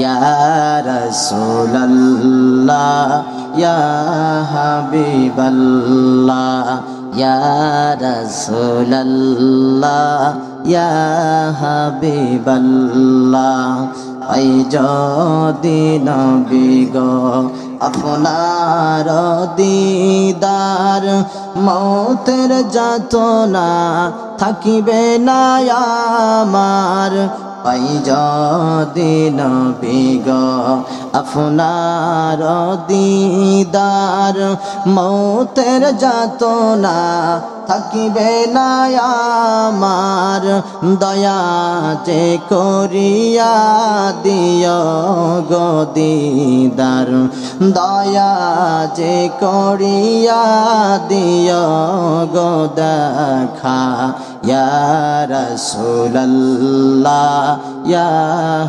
ইয়া রাসূলুল্লাহ ইয়া হাবিবাল্লাহ ইয়া রাসূলুল্লাহ ইয়া হাবিবাল্লাহ I যদি নবী গো আপনার দিদার মৌতের যাতনা থাকিবে না আমার পাই যদি নবী গো আপনার দিদার মৌতের যাতনা থাকিবে না আমার দয়া যে করিয়া দিও গো দিদার দয়া যে করিয়া দিও গো দেখা ইয়া রাসূলুল্লাহ ইয়া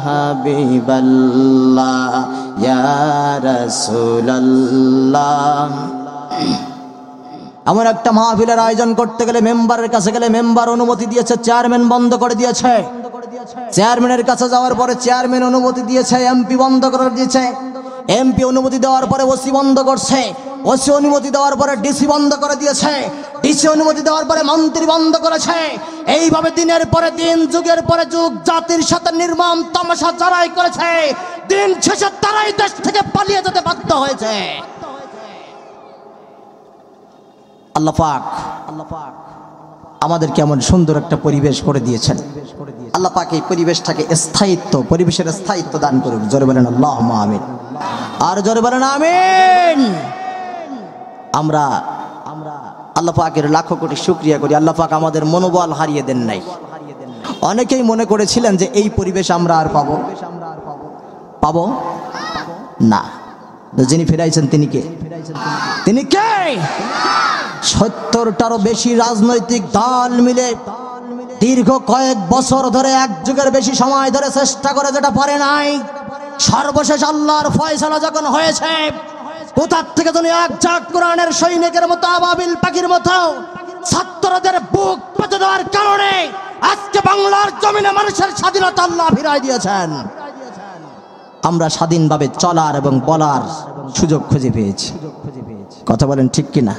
হাবিবাল্লাহ ইয়া রাসূলুল্লাহ। এমন একটা মাহফিলের আয়োজন করতে গেলে মেম্বারের কাছে গেলে মেম্বার অনুমতি দিয়েছে, চেয়ারম্যান বন্ধ করে দিয়েছে। চেয়ারম্যানের কাছে যাওয়ার পরে চেয়ারম্যান অনুমতি দিয়েছে, এমপি বন্ধ করে দিয়েছে। এমপি অনুমতি দেওয়ার পরে ওসি বন্ধ করছে, ওসি অনুমতি দেওয়ার পরে ডিসি বন্ধ করে দিয়েছে, ডিসি অনুমতি দেওয়ার পরে মন্ত্রী বন্ধ করেছে। এইভাবে দিনের পরে দিন, যুগের পরে যুগ জাতির সাথে নির্মম তামাশা যারাই করেছে, দিন শেষে তারাই দেশ থেকে পালিয়ে যেতে বাধ্য হয়েছে। আল্লাহ পাক আমাদের কেমন সুন্দর একটা পরিবেশ করে দিয়েছেন। আল্লাহ পাক এই পরিবেশটাকে স্থায়িত্ব, পরিবেশের স্থায়িত্ব দান করুন। জোরে বলেন আল্লাহুম্মা আমিন, আর জোরে বলেন আমিন। আমরা আল্লাহ পাকের লাখো কোটি শুকরিয়া করি, আল্লাহ পাক আমাদের মনোবল হারিয়ে দেন নাই। অনেকেই মনে করেছিলেন যে এই পরিবেশ আমরা আর পাবো না। যিনি ফেরাইছেন তিনি কে? তিনি কে? 70টারও বেশি রাজনৈতিক দল মিলে দীর্ঘ কয়েক বছর ধরে, এক যুগের বেশি সময় ধরে চেষ্টা করে যেটা পারে নাই। সর্বশেষ আল্লাহর ফয়সালা যখন হয়েছে, কোথার থেকে যেন এক ঝাঁক কোরআনের সৈনিকের মতো, আবাবিল পাখির মতো ছাত্রদের বুক পেতে দেওয়ার কারণে আজকে বাংলার জমিনে মানুষের স্বাধীনতা আল্লাহ ফিরাই দিয়েছেন। আমরা স্বাধীনভাবে চলার এবং বলার সুযোগ খুঁজে পেয়েছি। কথা বলেন ঠিক কিনা?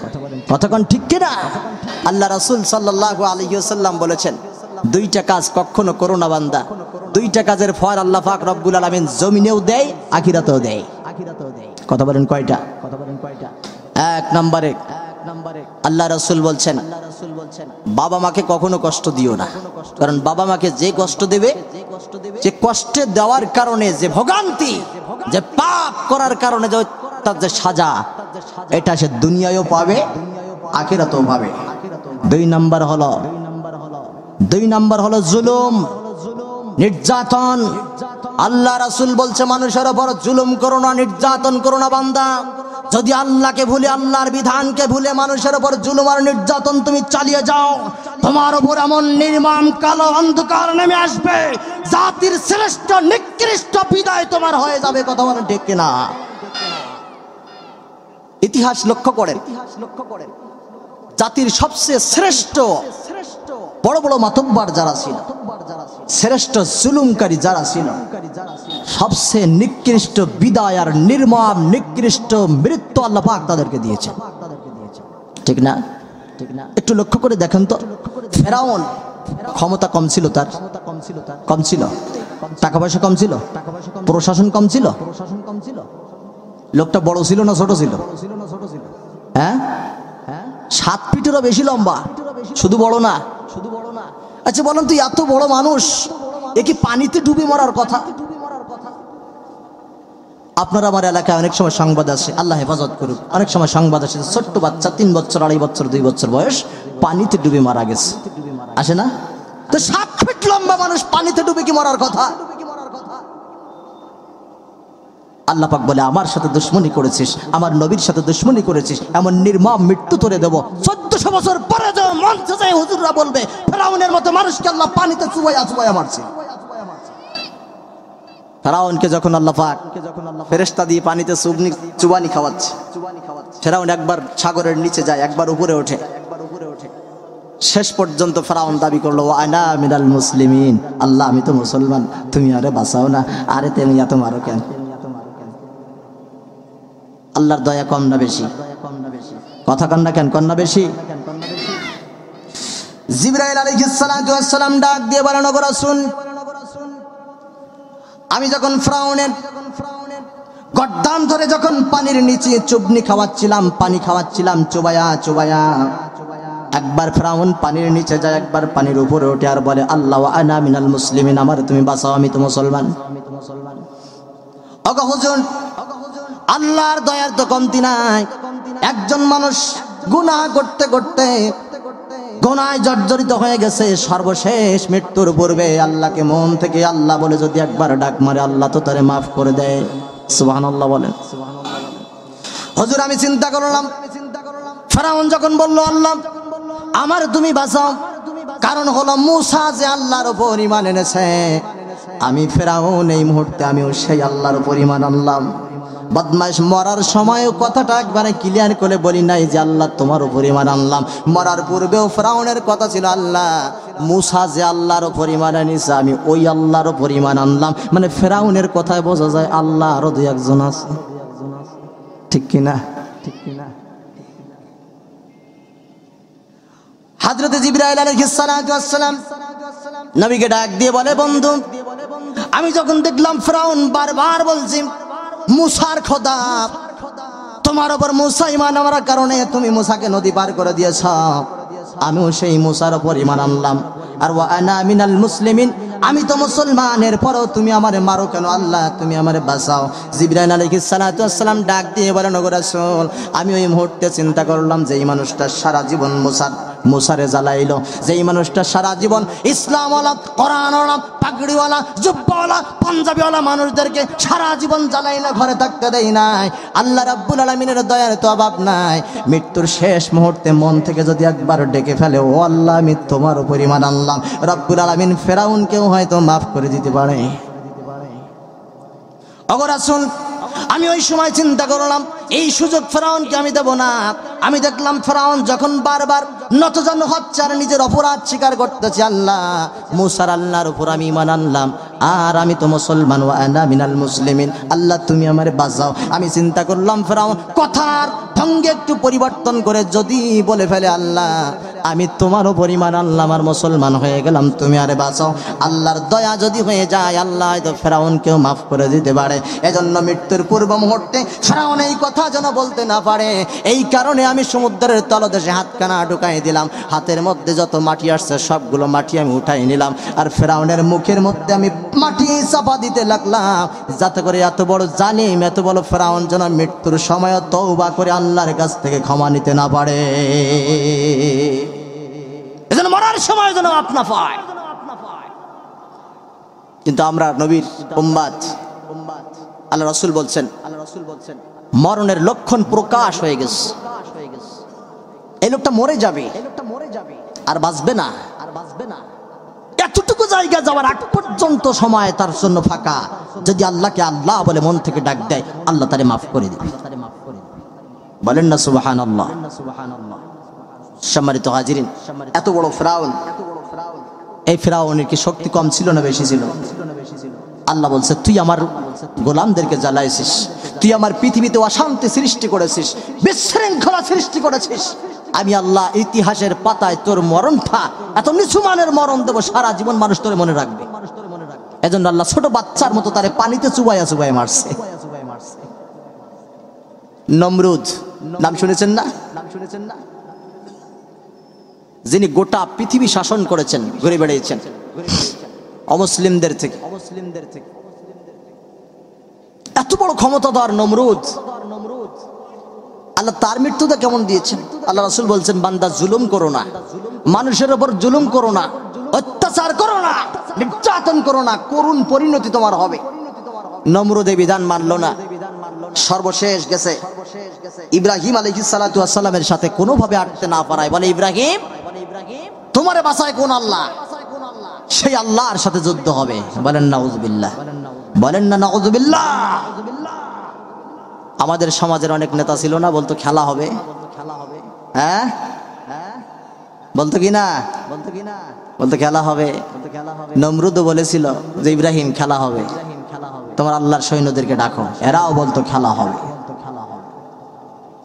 কতক্ষণ ঠিক কিনা? আল্লাহ রাসূল সাল্লাল্লাহু আলাইহি ওয়াসাল্লাম বলেছেন, দুইটা কাজ কখনো করো না বান্দা, দুইটা কাজের ফল আল্লাহ পাক রব্বুল আলামিন জমিনেও দেয়, আখিরাতেও দেয়। কথা বলেন কয়টা? এক নম্বরে আল্লাহ রাসূল বলছেন, বাবা মাকে কখনো কষ্ট দিও না, কারণ বাবা মাকে যে কষ্ট দেবে, যে কষ্টে দেওয়ার কারণে যে ভোগান্তি, যে পাপ করার কারণে তার যে সাজা, এটা সে দুনিয়ায়ও পাবে, আখিরাতেও পাবে। দুই নাম্বার হলো জুলুম, নির্যাতন। আল্লাহ রাসূল বলছে, মানুষের উপর জুলুম করো না, নির্যাতন করো না বান্দা। যদি আল্লাহকে ভুলে, আল্লাহর বিধানকে ভুলে মানুষের উপর জুলুম আর নির্যাতন তুমি চালিয়ে যাও, তোমার উপর এমন নির্মম কালো অন্ধকার নেমে আসবে, জাতির শ্রেষ্ঠ নিকৃষ্ট বিদায় তোমার হয়ে যাবে। কথা বলেন ঠিক কিনা? ইতিহাস লক্ষ্য করেন, জাতির সবচেয়ে শ্রেষ্ঠ বড় বড় মাতব্বর যারা ছিল, শ্রেষ্ঠ জুলুমকারী যারা ছিল, সবচেয়ে নিকৃষ্ট বিদায় আর নির্মম নিকৃষ্ট মৃত্যু আল্লাহ পাক তাদেরকে দিয়েছেন। ঠিক না? একটু লক্ষ্য করে দেখেন তো, ফেরাউন ক্ষমতা কম ছিল, তার কম ছিল, টাকা পয়সা কম ছিল, প্রশাসন কম ছিল, লোকটা বড় ছিল না ছোট ছিল? হ্যাঁ, 7 ফিটেরও বেশি লম্বা, শুধু বড় না। আচ্ছা বলেন তো, এত বড় মানুষ এ কি পানিতে ডুবে মরার কথা? আপনার আমার এলাকায় অনেক সময় সংবাদ আসে, আল্লাহ হেফাজত করুক, অনেক সময় সংবাদ আসে ছোট্ট বাচ্চা 3 বছর, 2.5 বছর, 2 বছর বয়স পানিতে ডুবে মারা গেছে। আসে না? তো 7 ফিট লম্বা মানুষ পানিতে ডুবে কি মরার কথা? আল্লাহ পাক বলে, আমার সাথে দুশমনি করেছিস, আমার নবীর সাথে দুশমনি করেছিস, এমন নির্মম মৃত্যু তোরে দেব। 1400 বছর পরে যে মঞ্চে যায় হুজুররা বলবে, ফেরাউনের মতো মানুষকে আল্লাহ পানিতে চুবাইয়া মারছে। ফেরাউনকে যখন আল্লাহ পাক ফেরেশতা দিয়ে পানিতে চুবানি খাওয়াচ্ছে, ফেরাউন একবার সাগরের নিচে যায়, একবার উপরে ওঠে। শেষ পর্যন্ত ফেরাউন দাবি করলো আনা মিনাল মুসলিমিন, আল্লাহ আমি তো মুসলমান, তুমি আরে বাঁচাও না, আরে তুমি এত মারো কেন? আল্লাহর দয়া কম না বেশি? কথা কন না কেন, কন না বেশি? জিবরাইল আলাইহিস সালাতু ওয়াস সালাম ডাক দিয়ে বলেন, ওগো রাসূল, আমি যখন ফেরাউনের গর্দান ধরে যখন পানির নিচে চুবনি খাওয়াচ্ছিলাম, পানি খাওয়াচ্ছিলাম চুবায়া চুবায়া, একবার ফেরাউন পানির নিচে যায়, একবার পানির উপরে ওঠে আর বলে আল্লাহ ওয়া আনা মিনাল মুসলিমিন, আমার তুমি বাঁচাও, আমি তো মুসলমান। ওগো হুজুর, আল্লাহর দয়ার তো কমতি নাই। একজন মানুষ গুনাহ করতে করতে গুনায় জর্জরিত হয়ে গেছে, সর্বশেষ মৃত্যুর পূর্বে আল্লাহকে মন থেকে আল্লাহ বলে যদি একবার ডাক মারে, আল্লাহ তো তারে মাফ করে দেয়। সুবহানাল্লাহ বলেন। হুজুর আমি চিন্তা করলাম, ফেরাউন যখন বলল আল্লাহ আমার তুমি বাঁচাও, কারণ হলো মূসা যে আল্লাহর উপর ঈমান এনেছে, আমি ফেরাউন এই মুহূর্তে আমিও সেই আল্লাহর উপর ঈমান আনলাম। বদমাইশ মরার সময়ও কথাটা একবারে ক্লিয়ার করে বলি নাই যে আল্লাহ তোমার উপর ঈমান আনলাম। মরার পূর্বেও ফেরাউনের কথা ছিল আল্লাহ মূসা যে আল্লাহর উপর ঈমান আনিছে, আমি ওই আল্লাহর উপর ঈমান আনলাম। মানে ফেরাউনের কথায় বোঝা যায় আল্লাহ আরো দুই একজন আছে, ঠিক কিনা? ঠিক কিনা? হযরত জিবরাইল আলাইহিস সালাতু ওয়াস সালাম নবীকে ডাক দিয়ে বলে, বন্ধু আমি যখন দেখলাম ফেরাউন বারবার বলছি মূসার খোদা, তোমার উপর মূসা ঈমান আনার কারণে তুমি মূসাকে নদী পার করে দিয়েছ, আমিও সেই মূসার উপর ঈমান আনলাম। আর ওয়া আনা মিনাল মুসলিমিন, আমি তো মুসলমানের পরও তুমি আমারে মারো কেন? আল্লাহ তুমি আমারে বাঁচাও। জিবরাইল আলাইহিস সালাতু ওয়াস সালাম ডাক দিয়ে বলেন, ওগো রাসূল, আমি ওই মুহূর্তে চিন্তা করলাম যে এই মানুষটা সারা জীবন মুসারে জ্বালাইলো, যেই মানুষটা সারা জীবন ইসলামওয়ালা, কোরআনওয়ালা, পাগড়িওয়ালা, জুব্বাওয়ালা, পাঞ্জাবিওয়ালা মানুষদেরকে সারা জীবন জ্বালাইলো, ঘরে থাকতে দেয় নাই। আল্লাহ রাব্বুল আলামিনের দয়ার তো অভাব নাই। মৃত্যুর শেষ মুহূর্তে মন থেকে যদি একবার ডেকে ফেলে, ও আল্লাহ আমি তোমার উপর ঈমান আনলাম, রাব্বুল আলামিন ফেরাউনকেও হয়তো মাফ করে দিতে পারে। ওগো রাসূল, আমি ওই সময় চিন্তা করলাম এই সুযোগ ফেরাউনকে আমি দেব না। আমি দেখলাম ফেরাউন যখন বারবার নতজানু হচ্ছে আর নিজের অপরাধ স্বীকার করতেছে, আল্লাহ মূসার আল্লাহর উপর আমি ঈমান আনলাম, আর আমি তো মুসলমান, ওয়া আনা মিনাল মুসলিমিন, আল্লাহ তুমি আমারে বাঁচাও। আমি চিন্তা করলাম ফেরাউন কথার ঢঙ্গে একটু পরিবর্তন করে যদি বলে ফেলে, আল্লাহ আমি তোমার উপর ঈমান আনলাম আর মুসলমান হয়ে গেলাম, তুমি আরে বাঁচাও, আল্লাহর দয়া যদি হয়ে যায় আল্লাহ হয়তো ফেরাউনকেও মাফ করে দিতে পারে। এজন্য মৃত্যুর পূর্ব মুহূর্তে ফেরাউন এই কথা যেন বলতে না পারে, এই কারণে আমি সমুদ্রের তলদেশে হাতখানা ঢুকাই দিলাম, হাতের মধ্যে যত মাটি আসছে সবগুলো মাটি আমি উঠাই নিলাম, আর ফেরাউনের মুখের মধ্যে আমি মাটি চাপা দিতে লাগলাম, যাতে করে এত বড় জালিম, এত বড় ফেরাউন যেন মৃত্যুর সময় তওবা করে আল্লাহর কাছ থেকে ক্ষমা নিতে না পারে, এজন্য মরার সময় যেন আপনা পায়। কিন্তু আমরা নবীর উম্মত, আল্লাহ রাসূল বলছেন মরণের লক্ষণ প্রকাশ হয়ে গেছে, এই লোকটা মরে যাবে আর বাঁচবে না। এতটুকু জায়গা যাওয়ার আগ পর্যন্ত সময় তার জন্য ফাঁকা। যদি আল্লাহকে আল্লাহ বলে মন থেকে ডাক দেয়, আল্লাহ তারে মাফ করে দিবে। বলেন না সুবহানাল্লাহ। সম্মানিত হাজিরিন, এত বড় ফেরাউন, এই ফেরাউনের কি শক্তি কম ছিল না বেশি ছিল? আল্লাহ বলছে তুই আমার গোলামদেরকে জ্বালাইছিস, তুই আমার পৃথিবীতে অশান্তি সৃষ্টি করেছিস, বিশৃঙ্খলা সৃষ্টি করেছিস, আমি আল্লাহ ইতিহাসের পাতায় তোর মরণটা এত নিচু মানের মরণ দেবো, সারা জীবন মানুষ তোরে মনে রাখবে। এজন্য আল্লাহ ছোট বাচ্চার মতো তারে পানিতে চুবাইয়া চুবাইয়া মারছে। নমরুদ নাম শুনেছেন না? যিনি গোটা পৃথিবী শাসন করেছেন, ঘুরে বেড়িয়েছেন অমুসলিমদের থেকে। এত বড় ক্ষমতাধর নমরুদ, আল্লাহ তার মৃত্যুটা কেমন দিয়েছেন? আল্লাহ রাসূল বলছেন, বান্দা জুলুম করো না, মানুষের উপর জুলুম করো না, অত্যাচার করো না, নির্যাতন করো না, করুণ পরিণতি তোমার হবে। নমরুদ এই বিধান মানলো না, সর্বশেষ গেছে ইব্রাহিম আলাইহিস সালাতু ওয়াস সালামের সাথে কোনোভাবে আটতে না পারায় বলে, ইব্রাহিম তোমারে বাঁচায় কোন আল্লাহ? সেই আল্লাহর সাথে যুদ্ধ হবে। বলেন নাউযুবিল্লাহ, বলেন না নাউযুবিল্লাহ। আমাদের সমাজের অনেক নেতা ছিল না, বলতো খেলা হবে, হ্যাঁ বলতো কি না? বলতো খেলা হবে। নমরুদও বলেছিল যে ইব্রাহিম খেলা হবে, তোমার আল্লাহর সৈন্যদেরকে ডাকো, এরাও বলতো খেলা হবে।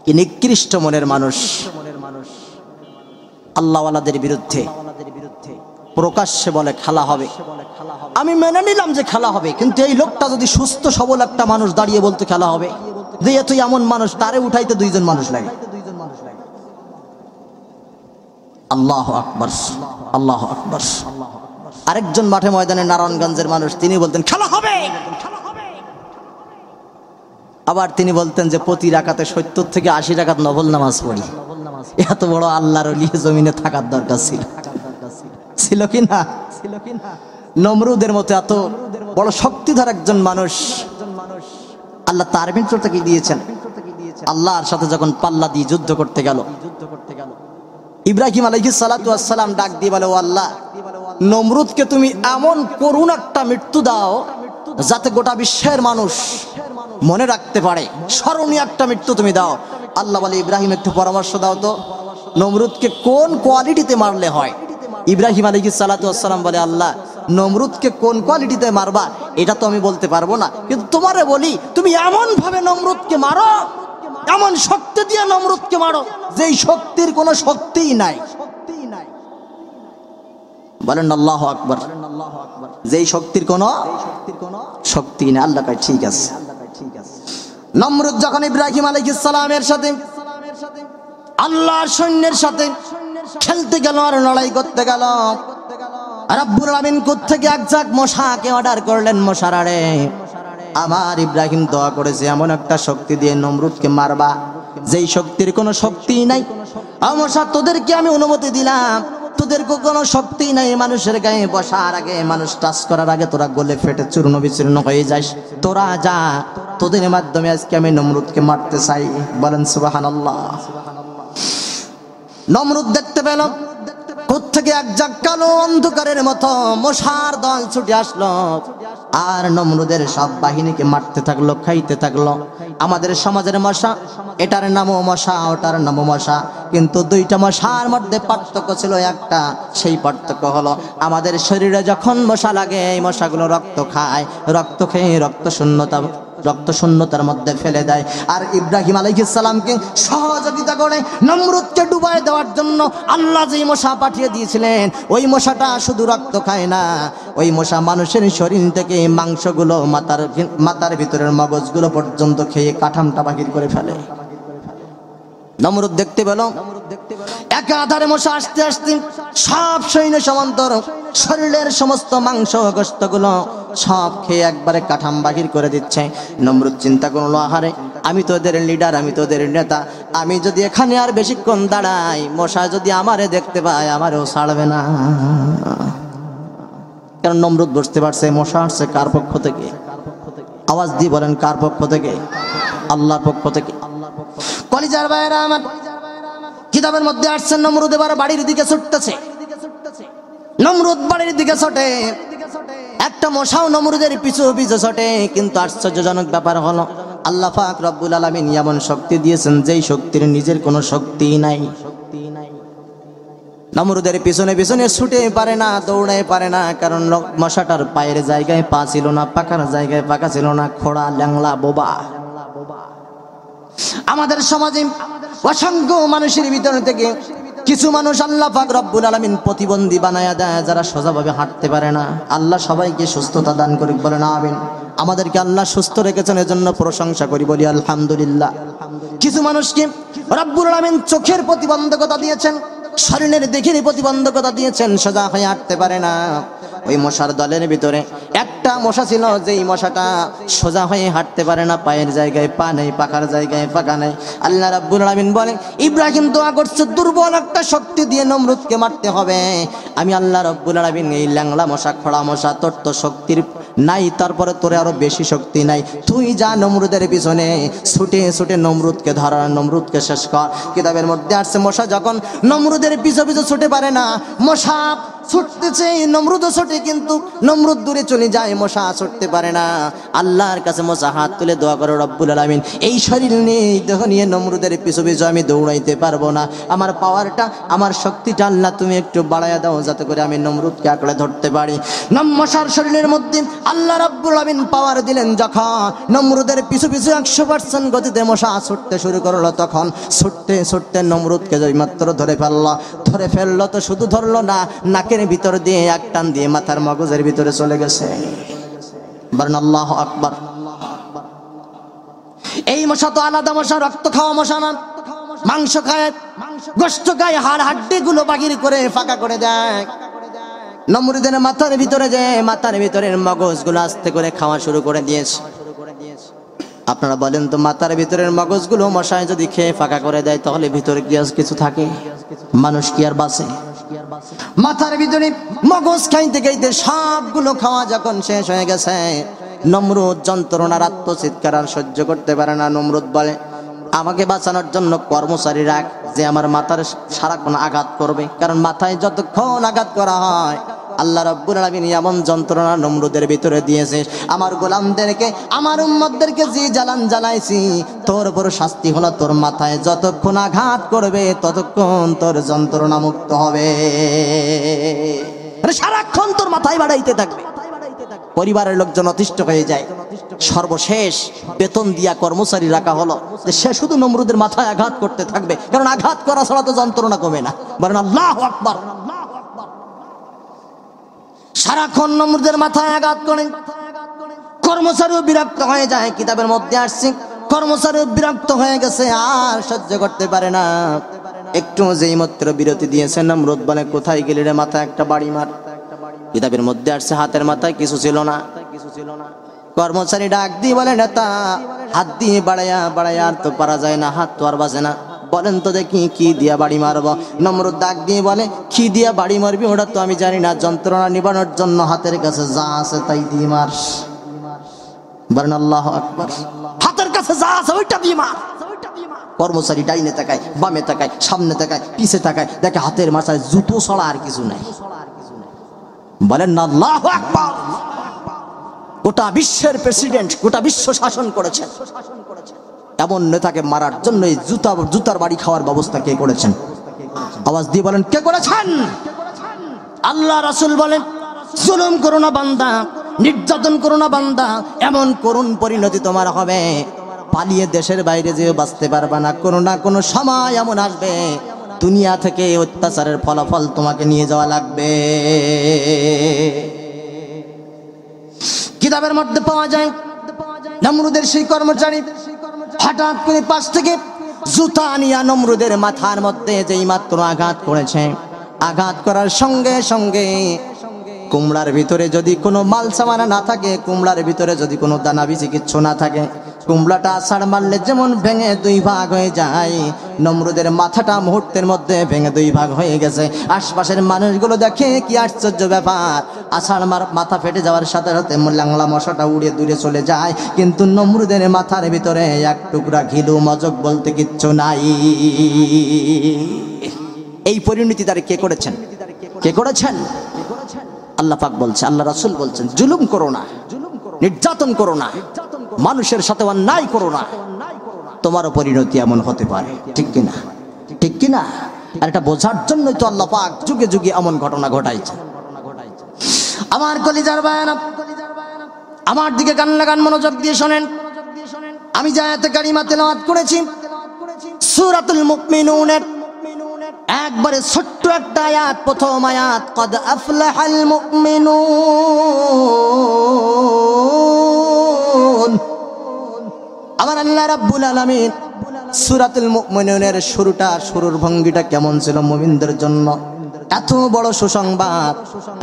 কি নিকৃষ্ট মনের মানুষ আল্লাহওয়ালাদের বিরুদ্ধে প্রকাশ্যে বলে খেলা হবে। আমি মেনে নিলাম যে খেলা হবে, কিন্তু এই লোকটা যদি সুস্থ সবল একটা মানুষ দাঁড়িয়ে বলতো খেলা হবে, দিয়ে তুই এমন মানুষ, তারে উঠাইতে দুইজন মানুষ লাগে। আল্লাহু আকবার, আল্লাহু আকবার। আরেকজন মাঠে ময়দানে নারায়ণগঞ্জের মানুষ, তিনি বলতেন খেলা হবে। আবার তিনি বলতেন যে প্রতি রাকাতে 70 থেকে 80 রাকাত নফল নামাজ পড়ি। এত বড় আল্লাহর ওলি জমিনে থাকার দরকার ছিল কি না? নমরুদের মতো এত বড় শক্তিধর একজন মানুষ আল্লাহ তার মিত্রতাকে দিয়েছেন। আল্লাহর সাথে যখন পাল্লা দিয়ে যুদ্ধ করতে গেল, ইব্রাহিম আলাইহিস সালাতু ওয়াস সালাম ডাক দিয়ে বলে, ও আল্লাহ, নমরুদকে তুমি এমন করুণ একটা মৃত্যু দাও যাতে গোটা বিশ্বের মানুষ মনে রাখতে পারে, স্মরণীয় একটা মৃত্যু তুমি দাও। আল্লাহ বলে, ইব্রাহিম একটু পরামর্শ দাও তো, নমরুদকে কোন কোয়ালিটিতে মারলে হয়? ইব্রাহিম আলাইহিস সালাতু ওয়াস সালাম বলে, আল্লাহ, নমরুদকে কোন কোয়ালিটিতে মারবা এটা তো আমি বলতে পারবো না, কিন্তু তোমারে বলি তুমি এমন ভাবে নমরুদকে মারো, এমন শক্তি দিয়ে নমরুদকে মারো যেই শক্তির কোনো শক্তিই নাই। বলেন আল্লাহু আকবার। যেই শক্তির কোনো শক্তি নেই। আল্লাহ কয় ঠিক আছে। নমরুদ যখন ইব্রাহিম আলাইহিস সালামের সাথে আল্লাহর সৈন্যের সাথে খেলতে গেল আর লড়াই করতে গেল, রব্বুল আলামিন কোত্থেকে এক ঝাঁক মশাকে অর্ডার করলেন, মশারারে আমার ইব্রাহিম দোয়া করেছে এমন একটা শক্তি দিয়ে নমরুদকে মারবা যেই শক্তির কোনো শক্তি নাই। মশা, তোদেরকে আমি অনুমতি দিলাম, তোদের কোনো শক্তি নাই, মানুষের গায়ে বসার আগে, মানুষ টাচ করার আগে তোরা গলে ফেটে চূর্ণ বিচূর্ণ হয়ে যাস, তোরা যা, তোদের মাধ্যমে আজকে আমি নমরুদকে মারতে চাই। বলেন সুবহানাল্লাহ। নমরুদ দেখতে পেল কোত্থেকে এক ঝাঁক কালো অন্ধকারের মতো মশার দল ছুটে আসলো আর নমরুদের সব বাহিনীকে মারতে থাকলো, খাইতে থাকলো। আমাদের সমাজের মশা, এটার নামও মশা, ওটার নামও মশা, কিন্তু দুইটা মশার মধ্যে পার্থক্য ছিল একটা। সেই পার্থক্য হলো আমাদের শরীরে যখন মশা লাগে এই মশাগুলো রক্ত খায়, রক্ত খেয়ে রক্ত শূন্যতার মধ্যে ফেলে দেয়। আর ইব্রাহিম আলাইহিস সালামকে সহযোগিতা করে নমরুদকে ডুবাই দেওয়ার জন্য আল্লাহ যেই মশা পাঠিয়ে দিয়েছিলেন, ওই মশাটা শুধু রক্ত খায় না, ওই মশা মানুষের শরীর থেকে মাংসগুলো, মাথার ভিতরের মগজগুলো পর্যন্ত খেয়ে কাঠামটা বাহির করে ফেলে। নমরুদ দেখতে পেল একা আধারে মশা আসতে আসতে সব সৈন্য সমান্তর শরীরের সমস্ত মাংস গোশতগুলো সব খেয়ে একবারে কাঠাম বাহির করে দিচ্ছে। নমরুদ চিন্তা করলো, আহারে, আমি তো ওদের লিডার, আমি তো ওদের নেতা, আমি যদি এখানে আর বেশিক্ষণ দাঁড়াই, মশা যদি আমারে দেখতে পায় আমারও ছাড়বে না। কারণ নমরুদ বুঝতে পারছে মশা আসছে কার পক্ষ থেকে। আওয়াজ দিয়ে বলেন কার পক্ষ থেকে? আল্লাহর পক্ষ থেকে। কলিজার ভাইরা আমার, কিতাবের মধ্যে আসছেন নমরুদ এবার বাড়ির দিকে ছুটতেছে। নমরুদ বাড়ির দিকে ছুটে, একটা মশাও নমরুদের পিছু পিছু ছুটে। কিন্তু আশ্চর্যজনক ব্যাপার হলো আল্লাহ পাক রব্বুল আলামিন এমন শক্তি দিয়েছেন যেই শক্তির নিজের কোনো শক্তি নাই। নমরুদের পিছনে পিছনে ছুটে পারে না, দৌড়ে পারে না, কারণ মশাটার পায়ের জায়গায় পা ছিল না, পাখার জায়গায় পাখা ছিল না, খোড়া ল্যাংলা বোবা। আমাদের সমাজে অসংখ্য মানুষের ভিতর থেকে কিছু মানুষ আল্লাহ পাক রব্বুল আলামিন প্রতিবন্ধী বানায়া দেয়, যারা সোজাভাবে হাঁটতে পারে না। আল্লাহ সবাইকে সুস্থতা দান করুক, বলেন আমিন। আমাদেরকে আল্লাহ সুস্থ রেখেছেন, এজন্য প্রশংসা করি, বলি আলহামদুলিল্লাহ। কিছু মানুষকে রব্বুল আলামিন চোখের প্রতিবন্ধকতা দিয়েছেন, শরীরের দেহের প্রতিবন্ধকতা দিয়েছেন, সোজা হয়ে হাঁটতে পারে না। ওই মশার দলের ভিতরে একটা মশা ছিল যেই মশাটা সোজা হয়ে হাঁটতে পারে না, পায়ের জায়গায় পা নেই, পাখার জায়গায় পাখা নেই। আল্লাহ রাব্বুল আলামিন বলেন, ইব্রাহিম দোয়া করছে দুর্বল একটা শক্তি দিয়ে নমরুদকে মারতে হবে। আমি আল্লাহ রাব্বুল আলামিন এই ল্যাংলা মশা, খোড়া মশা, তোর তো শক্তির নাই, তারপরে তোরে আরো বেশি শক্তি নাই, তুই যা নমরুদের পিছনে ছুটে ছুটে নমরুদকে ধরা, নমরুদকে শেষ কর। কিতাবের মধ্যে আসছে মশা যখন নমরুদের পিছু পিছু ছুটে পারে না, মশা ছুটতেছে, নমরুদও ছুটে, কিন্তু নমরুদ দূরে চলে যায়। মাথায় মশা ছুটতে পারে না। আল্লাহর কাছে মশা হাত তুলে দোয়া করে, রব্বুল আলামিন এই শরীর নিয়ে দেহ নিয়ে নমরুদের পিছু পিছু আমি দৌড়াইতে পারবো না, আমার পাওয়ারটা আমার শক্তিটা আল্লাহ তুমি একটু বাড়াইয়া দাও যাতে করে আমি নমরুদকে আঁকড়ে ধরতে পারি। মশার শরীরের মধ্যে আল্লাহ রাব্বুল আলামিন পাওয়ার দিলেন, যখন নমরুদের পিছু পিছু 100% গতিতে মশা ছুটতে শুরু করলো, তখন ছুটতে ছুটতে নমরুদকে মাত্র ধরে ফেললো তো শুধু ধরলো না, নাকের ভিতর দিয়ে এক টান দিয়ে মাথার মগজের ভিতরে চলে গেছে। বলেন আল্লাহু আকবার। এই মশা তো আলাদা মশা, রক্ত খাওয়া মশা না, মাংস খায়, গোশত খায়, হাড় হাড্ডি গুলো বাগির করে ফাঁকা করে দেয়। নমরুদের মাথার ভিতরের মগজগুলো আস্তে করে খাওয়া শুরু করে দিয়েছে। আপনারা বলেন তো, মাথার ভিতরের মগজগুলো মশায় যদি খেয়ে ফাঁকা করে দেয় তাহলে ভিতরে কি আর কিছু থাকে? মানুষ কি আর বাঁচে? মাথার ভিতরে মগজ খাইতে খাইতে সবগুলো খাওয়া যখন শেষ হয়ে গেছে, নমরুদ যন্ত্রণার আত্মচিৎকার আর সহ্য করতে পারে না। নমরুদ বলে, আমাকে বাঁচানোর জন্য কর্মচারী রাখ, যে আমার মাথার সারাক্ষণ আঘাত করবে, কারণ মাথায় যতক্ষণ আঘাত করা হয় আল্লাহ রাব্বুল আলামিন এমন যন্ত্রণা নমরুদের ভিতরে দিয়েছে, আমার গোলামদেরকে, আমার উম্মতদেরকে যে জ্বালান জ্বালাইছি, তোর উপর শাস্তি হলো তোর মাথায় যতক্ষণ আঘাত করবে ততক্ষণ তোর যন্ত্রণা মুক্ত হবে। সারাক্ষণ তোর মাথায় বাড়াইতে থাকবে, পরিবারের লোকজন অতিষ্ঠ হয়ে যায়। সর্বশেষ বেতন দিয়া কর্মচারী রাখা হলো, যে সে শুধু নমরুদের মাথায় আঘাত করতে থাকবে, কারণ আঘাত করা ছাড়া তো যন্ত্রণা কমে না। বলেন আল্লাহু আকবার। সারাক্ষণ নমরুদের মাথায় আঘাত করেন, কর্মচারীও বিরক্ত হয়ে যায়। কিতাবের মধ্যে আসছে, কর্মচারীও বিরক্ত হয়ে গেছে, আর সহ্য করতে পারে না। একটু যেই মাত্র বিরতি দিয়েছে, নমরুদ বলে, কোথায় গেলি রে, মাথায় একটা বাড়ি মার। কিতাবের মধ্যে আসছে, হাতের মাথায় কিছু ছিল না। কর্মচারী ডাক দিয়ে বলে, নেতা, হাত দিয়ে বাড়াইয়া আর তো পারা যায় না, হাত তো আর বাজে না, বলেন তো দেখি কি দিয়া বাড়ি মারব। নমরুদ ডাক দিয়ে বলে, কি দিয়া বাড়ি মারবি ওটা তো আমি জানি না, যন্ত্রণা নিবানোর জন্য হাতের কাছে যা আছে তাই দিয়ে মার। বলেন আল্লাহু আকবার। হাতের কাছে যা আছে ওইটা দিয়ে মার। কর্মচারী ডাইনে তাকায়, বামে তাকায়, সামনে তাকায়, পিছে তাকায়, দেখে হাতের মাথায় জুতো ছাড়া আর কিছু নাই। বলেন না আল্লাহু আকবার। গোটা বিশ্বের প্রেসিডেন্ট, গোটা বিশ্ব শাসন করেছেন, এমন নেতাকে মারার জন্য এই জুতার বাড়ি খাওয়ার ব্যবস্থা কে করেছেন? আওয়াজ দিয়ে বলেন, কে করেছেন? আল্লাহ রাসূল বলেন, জুলুম করো না বান্দা, নির্যাতন করো না বান্দা, এমন করুণ পরিণতি তোমার হবে, পালিয়ে দেশের বাইরে যেও বাঁচতে পারবে না। কোনো না কোনো সময় এমন আসবে, দুনিয়া থেকে অত্যাচারের ফলাফল তোমাকে নিয়ে যাওয়া লাগবে। কিতাবের মধ্যে পাওয়া যায়, নমরুদের সেই কর্মচারী হঠাৎ করে পাশ থেকে জুতা নিয়ে নমরুদের মাথার মধ্যে যেই মাত্র আঘাত করেছে, আঘাত করার সঙ্গে সঙ্গে কুমড়ার ভিতরে যদি কোনো মাল সামানা না থাকে, কুমড়ার ভিতরে যদি কোনো দানা বিচি কিচ্ছু না থাকে, কুমড়াটা আছাড় মারলে যেমন ভেঙে দুই ভাগ হয়ে যায়, নমরুদের মাথাটা মুহূর্তের মধ্যে ভেঙে দুই ভাগ হয়ে গেছে। আশপাশের মানুষগুলো দেখে কি আশ্চর্য ব্যাপার, আছাড় মাথা ফেটে যাওয়ার সাথে সাথে ল্যাংলা মশাটা উড়ে দূরে চলে যায়, কিন্তু নমরুদের মাথার ভিতরে এক টুকরা ঘিলু মজক বলতে কিচ্ছু নাই। এই পরিণতি তারা কে করেছেন? কে করেছেন? আল্লাহ পাক বলছে, আল্লাহ রাসূল বলছেন, জুলুম করো না, নির্যাতন করো না, মানুষের সাথে অন্যায় করো না, তোমারও পরিণতি এমন হতে পারে। ঠিক কিনা? ঠিক কিনা? আর এটা বোঝার জন্যই তো আল্লাহ পাক যুগে যুগে এমন ঘটনা ঘটাইছে। আমার কলিজার বায়ানা, আমার দিকে কান লাগান, মনোযোগ দিয়ে শোনেন। আমি যে আয়াতে কারিমা তেলাওয়াত করেছি সূরাতুল মুমিনুনের একবারে ছোট্ট একটা আয়াত, প্রথম আয়াত, কদ আফলাহাল মুমিনুন। আমার আল্লাহ রাব্বুল আলামিন সূরাতুল মুমিনুনের শুরুর ভঙ্গিটা কেমন ছিল মুমিনদের জন্য? এত বড় সুসংবাদ,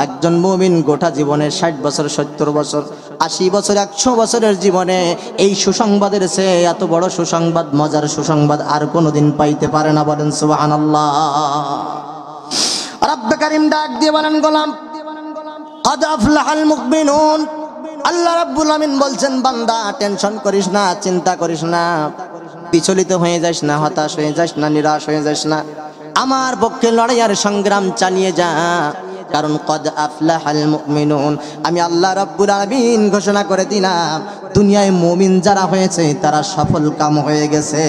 একজন মুমিন গোটা জীবনে 60 বছর, 70 বছর, 80 বছর, 100 বছরের জীবনে এই সুসংবাদের চেয়ে এত বড় সুসংবাদ, মজার সুসংবাদ আর কোনোদিন পাইতে পারে না। বলেন সুবহানাল্লাহ। রব্বে কারীম ডাক দিয়ে বলেন, গোলাম, কদ আফলাহাল মুমিনুন। আল্লাহ রাব্বুল আমিন বলছেন, বান্দা টেনশন করিস না, চিন্তা করিস না, বিচলিত হয়ে যাস না, হতাশ হয়ে যাস না, নিরাশ হয়ে যাস না, আমার পক্ষে লড়াই আর সংগ্রাম চালিয়ে যা। কারণ কদ আফলাহাল মুমিনুন, আমি আল্লাহ রাব্বুল আলামিন ঘোষণা করে দিলাম দুনিয়ায় মুমিন যারা হয়েছে তারা সফল কাম হয়ে গেছে।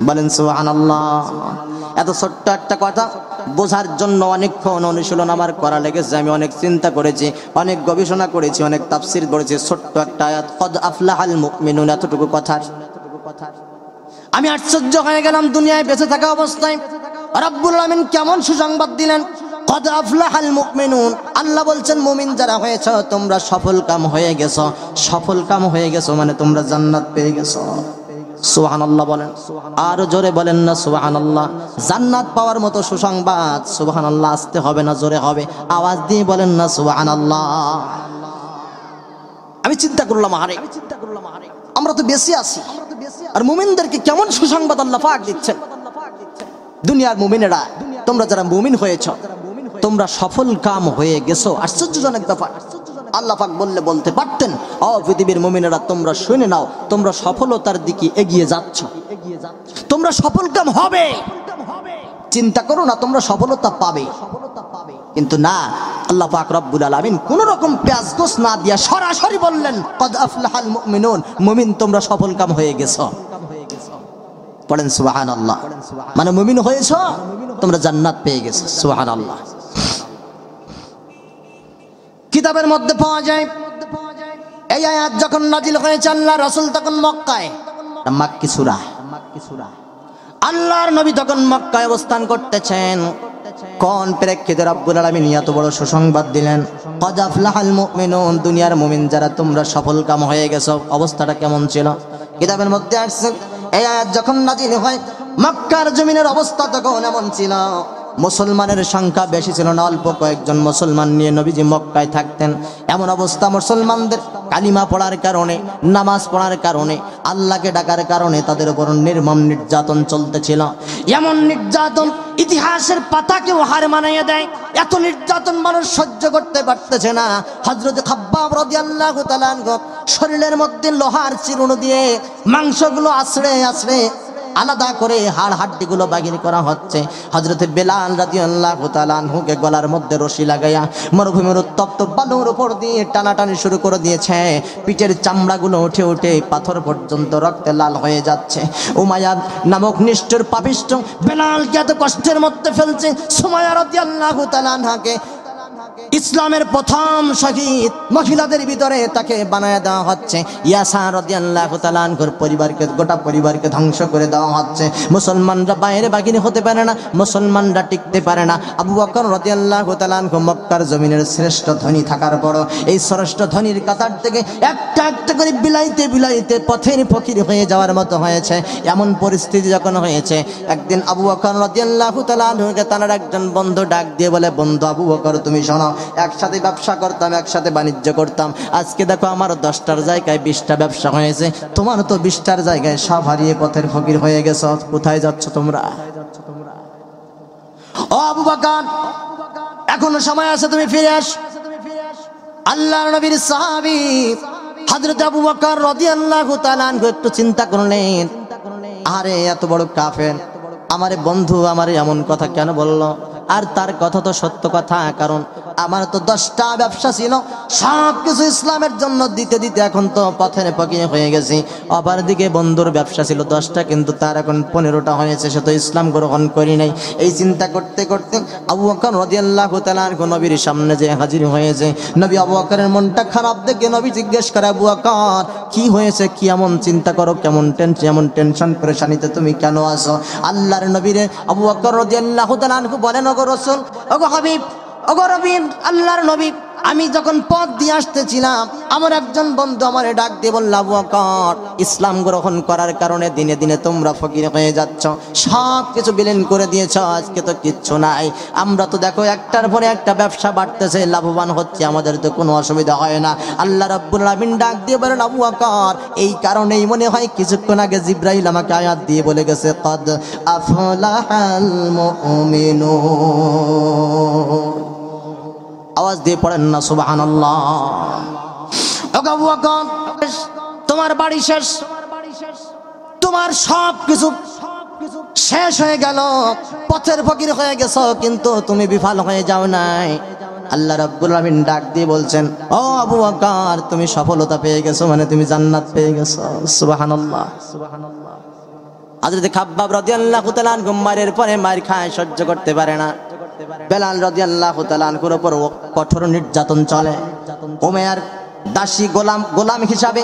বলেন সুবহানাল্লাহ। এত ছোট্ট একটা কথা বোঝার জন্য অনেকক্ষণ অনুশীলন আমার করা লেগেছে। আমি অনেক চিন্তা করেছি, অনেক গবেষণা করেছি, অনেক তাফসীর পড়েছি। ছোট্ট একটা আয়াত কদ আফলাহাল মুমিনুন, এতটুকু কথার আমি আশ্চর্য হয়ে গেলাম। দুনিয়ায় বেঁচে থাকা অবস্থায় রব্বুল আলামিন কেমন সুসংবাদ দিলেন, কদ আফলাহাল মুমিনুন। আল্লাহ বলছেন মুমিন যারা হয়েছে তোমরা সফল কাম হয়ে গেছো। সফল কাম হয়ে গেছো মানে তোমরা জান্নাত পেয়ে গেছো। সুবহানাল্লাহ বলেন, আর জোরে বলেন না সুবহানাল্লাহ। জান্নাত পাওয়ার মতো সুসংবাদ, সুবহানাল্লাহ আসতে হবে না জোরে হবে? আওয়াজ দিয়ে বলেন না সুবহানাল্লাহ। আমি চিন্তা করলাম, আরে আমরা তো বেশি আছি, আর মুমিনদেরকে কেমন সুসংবাদ আল্লাহ পাক দিচ্ছেন। দুনিয়ার মুমিনেরা, তোমরা যারা মুমিন হয়েছো তোমরা সফল কাম হয়ে গেছো। আশ্চর্যজনক ব্যাপার। আল্লাহ পাক বলতে পারতেন, ও পৃথিবীর মুমিনেরা তোমরা শুনে নাও, তোমরা সফলতার দিকে এগিয়ে যাচ্ছ, তোমরা সফল কাম হবে, চিন্তা করো না, তোমরা সফলতা পাবে। কিন্তু না, আল্লাহ পাক রব্বুল আলামিন কোন রকম পেঁয়াজগোস না দিয়া সরাসরি বললেন কদ আফলাহাল মুমিনুন, মুমিন তোমরা সফল কাম হয়ে গেছো। পড়েন সুবহানাল্লাহ। মানে মুমিন হয়েছো, তোমরা জান্নাত পেয়ে গেছো। সুবহানাল্লাহ। কিতাবের মধ্যে পাওয়া যায় এই আয়াত যখন নাজিল হয়েছে আল্লাহ রাসূল তখন মক্কায়, মাক্কি সূরা, আল্লাহর নবী তখন মক্কায় অবস্থান করতেছেন। কোন প্রেক্ষিতে রব্বুল আলামিন এত বড় সুসংবাদ দিলেন কদ আফলাহাল মুমিনুন, দুনিয়ার মুমিন যারা তোমরা সফল কাম হয়ে গেছো। অবস্থাটা কেমন ছিল? কিতাবের মধ্যে আসছে এই আয়াত যখন নাজিল হয় মক্কার জমিনের অবস্থা তখন এমন ছিল, মুসলমানের সংখ্যা বেশি ছিল না, অল্প কয়েকজন মুসলমান নিয়ে নবীজি মক্কায় থাকতেন। এমন অবস্থা মুসলমানদের কালিমা পড়ার কারণে, নামাজ পড়ার কারণে, আল্লাহকে ডাকার কারণে তাদের উপর নির্মম নির্যাতন চলতেছিল। এমন নির্যাতন ইতিহাসের পাতাকেও হার মানাইয়ে দেয়। এত নির্যাতন মানুষ সহ্য করতে পারতেছে না। হযরত খাব্বাব রাদিয়াল্লাহু তাআলা আনহু শরীরের মধ্যে লোহার চিরুনি দিয়ে মাংসগুলো আছড়ে আছড়ে আলাদা করে হাড় হাড্ডিগুলো বাগির করা হচ্ছে। হযরত বেলাল রাদিয়াল্লাহু তাআলা আনহুকে গলার মধ্যে রশি লাগাইয়া মরুভূমির উত্তপ্ত বালুর উপর দিয়ে টানাটানি শুরু করে দিয়েছে। পিঠের চামড়াগুলো উঠে উঠে পাথর পর্যন্ত রক্তে লাল হয়ে যাচ্ছে। উমাইয়া নামক নিষ্ঠুর পাপিষ্ঠ বেলালকে এত কষ্টের মধ্যে ফেলছে। সুমাইয়া রাদিয়াল্লাহু তাআলা আনহাকে ইসলামের প্রথম শহীদ মহিলাদের ভিতরে তাকে বানায় দেওয়া হচ্ছে। ইয়াসা রাদিয়াল্লাহু তাআলা আনহুর পরিবারকে, গোটা পরিবারকে ধ্বংস করে দেওয়া হচ্ছে। মুসলমানরা বাইরে বাগিনী হতে পারে না, মুসলমানরা টিকতে পারে না। আবু বকর রাদিয়াল্লাহু তাআলা আনহু মক্কার জমিনের শ্রেষ্ঠ ধনী থাকার পরও এই শ্রেষ্ঠ ধনীর কাতার থেকে একটা একটা করে বিলাইতে বিলাইতে পথের ফকির হয়ে যাওয়ার মতো হয়েছে। এমন পরিস্থিতি যখন হয়েছে, একদিন আবু বকর রাদিয়াল্লাহু তাআলা আনহুকে তার একজন বন্ধু ডাক দিয়ে বলে, বন্ধু আবু বকর তুমি শোনো, একসাথে ব্যবসা করতাম, একসাথে বাণিজ্য করতাম, আজকে দেখো আমার 10টার জায়গায় 20টা ব্যবসা হয়েছে, তোমার তো 20টার জায়গায় সব হারিয়ে পথের ফকির হয়ে গেছ, কোথায় যাচ্ছ তোমরা? ও আবু বকর, এখনো সময় আছে, তুমি ফিরে আস। আল্লাহর নবীর সাহাবী হযরত আবু বকর রাদিয়াল্লাহু তাআলা আনহু একটু চিন্তা করলেন, আরে এত বড় কাফের আমারে বন্ধু আমারে এমন কথা কেন বললো? আর তার কথা তো সত্য কথা, কারণ আমার তো 10টা ব্যবসা ছিল, সব কিছু ইসলামের জন্য দিতে দিতে এখন তো পথের ফকির হয়ে গেছি। অপর দিকে বন্ধুর ব্যবসা ছিল 10টা, কিন্তু তার এখন 15টা হয়েছে, সে তো ইসলাম গ্রহণ করি নাই। এই চিন্তা করতে করতে আবু বকর রাদিয়াল্লাহু তাআলা আনহু নবীর সামনে যে হাজির হয়েছে। নবী আবু বকরের মনটা খারাপ দেখে নবী জিজ্ঞেস করে, আবু বকর কি হয়েছে, কি এমন চিন্তা করো, কেমন টেনশন পরেশানিতে তুমি কেন আছো? আল্লাহর নবীরে আবু বকর রাদিয়াল্লাহু তাআলা আনহু বলেন, ওগো রাসূল, ওগো হাবিব, ওগো নবী, আল্লাহর নবী, আমি যখন পথ দিয়ে আসতেছিলাম আমার একজন বন্ধু আমারে ডাক দিয়ে বলল, আবু বকর ইসলাম গ্রহণ করার কারণে দিনে দিনে তোমরা ফকির হয়ে যাচ্ছ, সব কিছু বিলীন করে দিয়েছ, আজকে তো কিচ্ছু নাই। আমরা তো দেখো একটার পরে একটা ব্যবসা বাড়তেছে, লাভবান হচ্ছে, আমাদের তো কোনো অসুবিধা হয় না। আল্লাহ রাব্বুল আলামিন ডাক দিয়ে বলেন, আবু বকর এই কারণেই মনে হয় কিছুক্ষণ আগে জিবরাইল আমাকে আয়াত দিয়ে বলে গেছে, কদ আফলাহাল মুমিনুন। আওয়াজ দিয়ে পড়েন না সুবহানাল্লাহ। ওগো আবু বকর, তোমার বাড়ি শেষ, তোমার সব কিছু শেষ হয়ে গেল, পথের ফকির হয়ে গেছো, কিন্তু তুমি বিফল হয়ে যাও নাই। আল্লাহ রাব্বুল আলামিন ডাক দিয়ে বলছেন, ও আবু বকর, তুমি সফলতা পেয়ে গেছো, মানে তুমি জান্নাত পেয়ে গেছো। সুবহানাল্লাহ, সুবহানাল্লাহ। হযরত খাব্বাব রাদিয়াল্লাহু তাআলা আনহু মারের পরে মার খায়, সহ্য করতে পারে না। বেলাল রাদিয়াল্লাহু তাআলা আনহুর উপর কঠোর নির্যাতন চলে। উমাইয়ার দাসী গোলাম হিসাবে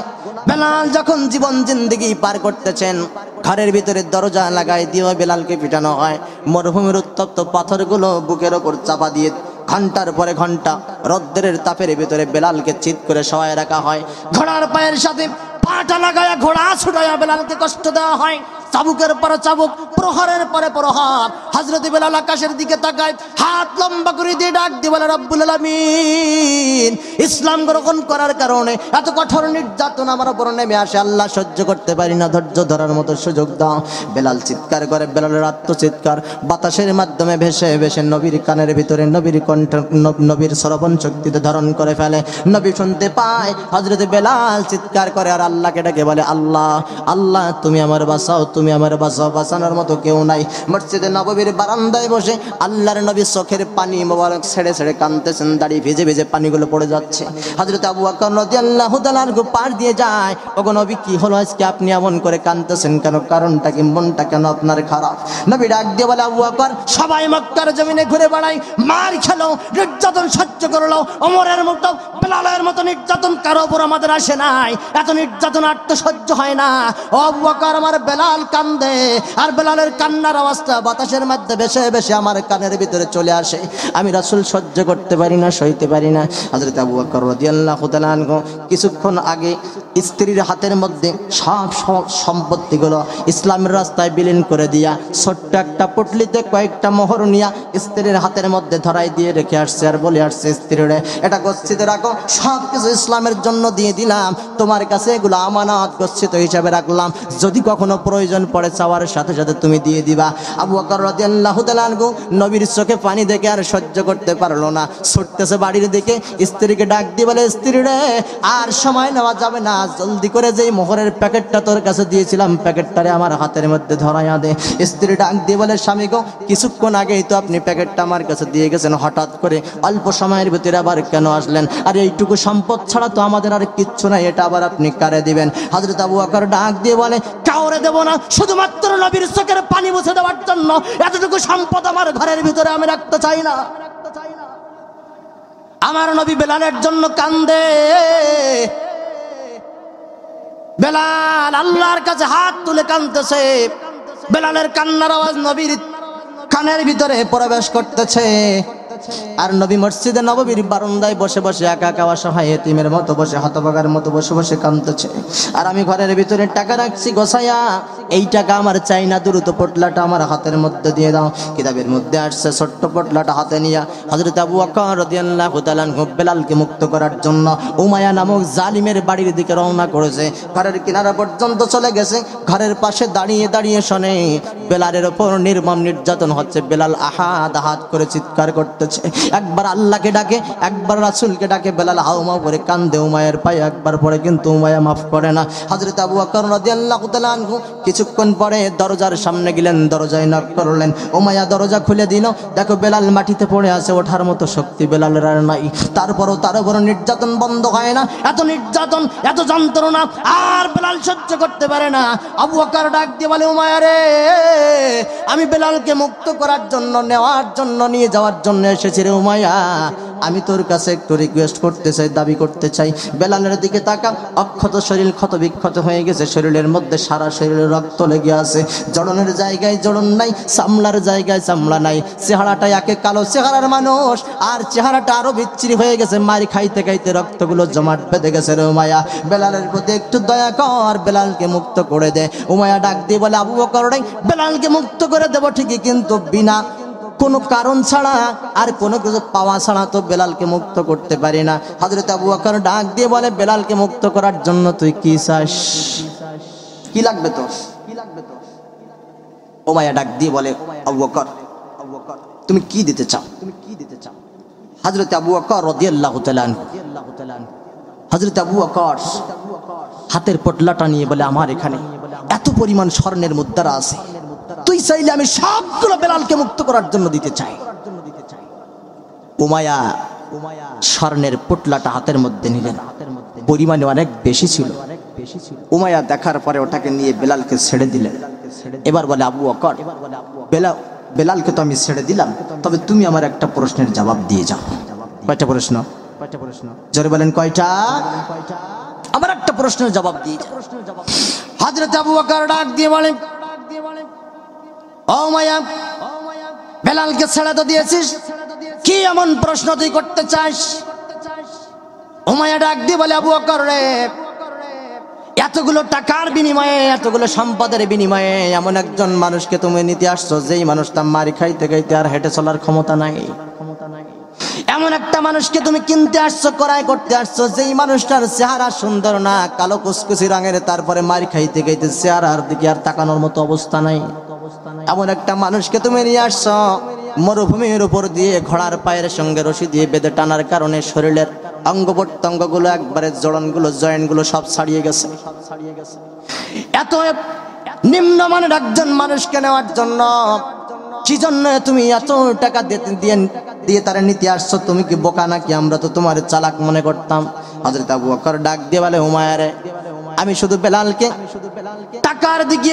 বেলাল যখন জীবন জিন্দেগি পার করতেছেন, ঘরের ভিতরে দরজা লাগাই দিয়ে বেলালকে পিটানো হয়। মরুভূমির উত্তপ্ত পাথরগুলো বুকের ওপর চাপা দিয়ে ঘন্টার পরে ঘন্টা রৌদ্রের তাপের ভিতরে বেলালকে চিৎ করে শোয়ায় রাখা হয়। ঘোড়ার পায়ের সাথে পাটা লাগায়া ঘোড়া ছুটাইয়া বেলালকে কষ্ট দেওয়া হয়। চাবুকের পর চাবুক, প্রহারের পরে প্রহার। হযরত বেলাল আকাশের দিকে তাকায়, হাত লম্বা করে দিয়ে ডাক দিয়ে বলে, রব্বুল আলামিন, ইসলাম গ্রহণ করার কারণে এত কঠোর নির্যাতন আমার উপর নেমে আসে, আল্লাহ সহ্য করতে পারি না, ধৈর্য ধরার মতো সুযোগ দাও। বেলাল চিৎকার করে, বেলালের আত্মচিৎকার বাতাসের মাধ্যমে ভেসে ভেসে নবীর কানের ভিতরে, নবীর কণ্ঠ, নবীর শ্রবণ শক্তিতে ধারণ করে ফেলে। নবী শুনতে পায়, হযরত বেলাল চিৎকার করে আর আল্লাহকে ডেকে বলে, আল্লাহ, আল্লাহ, তুমি আমার বাঁচাও, তুমি আমার বাঁচাও, বাঁচানোর মতো কেউ নাই। মসজিদে নববীর বারান্দায় বসে আল্লাহর নবী চোখের পানি মোবারক ছেড়ে ছেড়ে কাঁদতেছেন, দাড়ি ভিজে ভিজে পানিগুলো পড়ে যাচ্ছে। হযরত আবু বকর রাদিয়াল্লাহু তাআলা আনহু পার দিয়ে যায়, ওগো নবী, কি হলো আজকে আপনি এমন করে কাঁদতেছেন কেন? কারণটা কি? মনটা কেন আপনার খারাপ? নবী ডাক দিয়ে বলে, আবু বকর, সবাই মক্কার জমিনে ঘুরে বেড়ায়, মার খেলো, নির্যাতন সহ্য করলো, ওমরের মতো, বেলালের মতো নির্যাতন কারো উপর আমাদের আসে নাই। এত নির্যাতন আর তো সহ্য হয় না। ও আবু বকর, আমার বেলাল কান্দে, আর বেলালের কান্নার অবস্থা বাতাসের মধ্যে ভেসে ভেসে আমার কানের ভিতরে চলে আসে। আমি রাসূল সহ্য করতে পারি না, সইতে পারি না। হযরত আবু বকর রাদিয়াল্লাহু তাআলা আনহু কিছুক্ষণ আগে স্ত্রীর হাতের মধ্যে সব সম্পত্তিগুলো ইসলামের রাস্তায় বিলীন করে দিয়া ছোট্ট একটা পুটলিতে কয়েকটা মোহর নিয়া স্ত্রীর হাতের মধ্যে ধরাই দিয়ে রেখে আসছে, আর বলে আসছে, স্ত্রীরে, এটা গচ্ছিতে রাখো, সব কিছু ইসলামের জন্য দিয়ে দিলাম, তোমার কাছে এগুলো আমানত গচ্ছিত হিসাবে রাখলাম, যদি কখনো প্রয়োজন পড়ে চাওয়ার সাথে সাথে তুমি দিয়ে দিবা। আবু বকর রাদিয়াল্লাহু তাআলা আনহু নবীর চোখে পানি দেখে আর সহ্য করতে পারলো না, ছুটতেছে বাড়ির দিকে। স্ত্রীকে ডাক দিয়ে বলে, স্ত্রী রে, আর সময় নেওয়া যাবে না, জলদি করে যেই মোহরের প্যাকেটটা তোর কাছে দিয়েছিলাম, প্যাকেটটারে আমার হাতের মধ্যে ধরাইয়া দে। স্ত্রী ডাক দিয়ে বলে, স্বামী গো, কিছুক্ষণ আগেই তো আপনি প্যাকেটটা আমার কাছে দিয়ে গেছেন, হঠাৎ করে অল্প সময়ের ভিতরে আবার কেন আসলেন? আর এইটুকু সম্পদ ছাড়া তো আমাদের আর কিচ্ছু নাই, এটা আবার আপনি কারে দিবেন? হযরত আবু বকর ডাক দিয়ে বলে, কাউরে দেব না, শুধুমাত্র নবীর চোখের পানি মুছে দেওয়ার জন্য এতটুকু সম্পদ আমার ঘরের ভিতরে আমি রাখতে চাই না। আমার নবী বেলালের জন্য কান্দে। বেলাল আল্লাহর কাছে হাত তুলে কাঁদতেছে। বেলালের কান্নার আওয়াজ নবীর কানের ভিতরে প্রবেশ করতেছে। আর নবী মসজিদে নববীর বারান্দায় বসে বসে একা একা অসহায় এতিমের মতো বসে, হতভাগার মতো বসে বসে কাঁদতেছে। আর আমি ঘরের ভিতরে টাকা রাখছি গোছাইয়া, এই টাকা আমার চাই না, দ্রুত পটলাটা আমার হাতের মধ্যে দিয়ে দাও। কিতাবের মধ্যে আসছে, ছোট্ট পটলাটা হাতে নিয়ে হযরত আবু বকর রাদিয়াল্লাহু তাআলা আনহু বেলালকে মুক্ত করার জন্য উমাইয়া নামক জালিমের বাড়ির দিকে রওনা করেছে। ঘরের কিনারা পর্যন্ত চলে গেছে। ঘরের পাশে দাঁড়িয়ে দাঁড়িয়ে শোনে বেলালের ওপর নির্মম নির্যাতন হচ্ছে। বেলাল আহাদ আহাদ করে চিৎকার করতেছে, একবার আল্লাহকে ডাকে, একবার রাসূলকে ডাকে। বেলাল হাউমাউ করে কান্দে উমাইয়ার পায়ে একবার পরে, কিন্তু উমাইয়া মাফ করে না। হযরত আবু বকর রাদিয়াল্লাহু তাআলা আনহু কিছুক্ষণ পরে দরজার সামনে গেলেন, দরজায় নক করলেন। উমাইয়া দরজা খুলে দিল। দেখো বেলাল মাটিতে পড়ে আছে, ওঠার মতো শক্তি বেলালের আর নাই। তারপরও তার উপর নির্যাতন বন্ধ হয় না। এত নির্যাতন, এত যন্ত্রণা আর বেলাল সহ্য করতে পারে না। আবু বকর ডাক দিয়ে বলে, উমাইয়া রে, আমি বেলালকে মুক্ত করার জন্য, নেওয়ার জন্য, নিয়ে যাওয়ার জন্য এসেছি রে উমাইয়া। আমি তোর কাছে একটু রিকোয়েস্ট করতে চাই, দাবি করতে চাই। বেলালের দিকে তাকা, অক্ষত শরীর ক্ষত বিক্ষত হয়ে গেছে, শরীরের মধ্যে সারা শরীরে রক্ত লেগে আছে, জড়নের জায়গায় জড়ন নাই, চামড়ার জায়গায় চামড়া নাই, চেহারাটা একে কালো চেহারার মানুষ, আর চেহারাটা আরো বিচ্ছিরি হয়ে গেছে, মারি খাইতে খাইতে রক্তগুলো জমাট বেঁধে গেছে রে উমাইয়া। বেলালের প্রতি একটু দয়া কর, বেলালকে মুক্ত করে দে। উমাইয়া ডাক দিয়ে বলে, আবু বকর রে, বেলালকে মুক্ত করে দেব ঠিকই, কিন্তু বিনা কোনো কারণ ছাড়া আর কোনো কিছু পাওয়া ছাড়া তো বেলালকে মুক্ত করতে পারি না। হযরত আবু বকর ডাক দিয়ে বলে, বেলালকে মুক্ত করার জন্য তুই কি চাস? কি লাগবে তোর? উমাইয়া ডাক দিয়ে বলে, আবু বকর, তুমি কি দিতে চাও? হযরত আবু বকর রাদিয়াল্লাহু তাআলা আনহু, হযরত আবু বকর হাতের পটলাটা নিয়ে বলে, আমার এখানে এত পরিমাণ স্বর্ণের মুদ্রা আছে, তুই তুই চাইলে আমি সবগুলো বেলালকে মুক্ত করার জন্য দিতে চাই। উমাইয়া স্বর্ণের পুটলাটা হাতের মধ্যে নিলেন, পরিমাণে অনেক বেশি ছিল। উমাইয়া দেখার পরে ওটাকে নিয়ে বেলালকে ছেড়ে দিলেন। এবার বলে আবু বকর, বেলালকে তো আমি ছেড়ে দিলাম, তবে তুমি আমার একটা প্রশ্নের জবাব দিয়ে যাও। কয়টা প্রশ্ন? জোরে বলেন কয়টা? আমার একটা প্রশ্নের জবাব দিয়ে যাও। হযরত আবু বকর ডাক দিয়ে বলেন, ও উমাইয়া, বেলালকে ছেড়ে তো দিয়েছিস, কি এমন প্রশ্ন তুই করতে চাস? উমাইয়া ডাক দিয়ে বলে, আবু বকর রে, এতগুলো টাকার বিনিময়ে, এতগুলো সম্পদের বিনিময়ে এমন একজন মানুষকে তুমি নিতে আসছো যেই মানুষটা মারি খাইতে খাইতে আর হেঁটে চলার ক্ষমতা নাই। এমন একটা মানুষকে তুমি কিনতে আসছো, ক্রয় করতে আসছো যেই মানুষটার চেহারা সুন্দর না, কালো কুচকুচি রঙের, তারপরে মারি খাইতে খাইতে চেহারার দিকে আর তাকানোর মতো অবস্থা নাই। এমন একটা মানুষকে তুমি নিয়ে আসছো মরুভূমির উপর দিয়ে ঘোড়ার পায়ের সঙ্গে রশি দিয়ে বেঁধে টানার কারণে শরীরের অঙ্গ প্রত্যঙ্গগুলো একবারে জড়নগুলো জয়েন্টগুলো সব ছাড়িয়ে গেছে। এত নিম্নমানের একজন মানুষকে নেওয়ার জন্য কি জন্য তুমি এত টাকা দিয়ে তারা নিতে আসছো? তুমি কি বোকা নাকি? আমরা তো তোমার চালাক মনে করতাম। হযরত আবু বকর ডাক দিয়ে বলে, উমাইয়া রে, আমি শুধু বেলালকে টাকার দিকে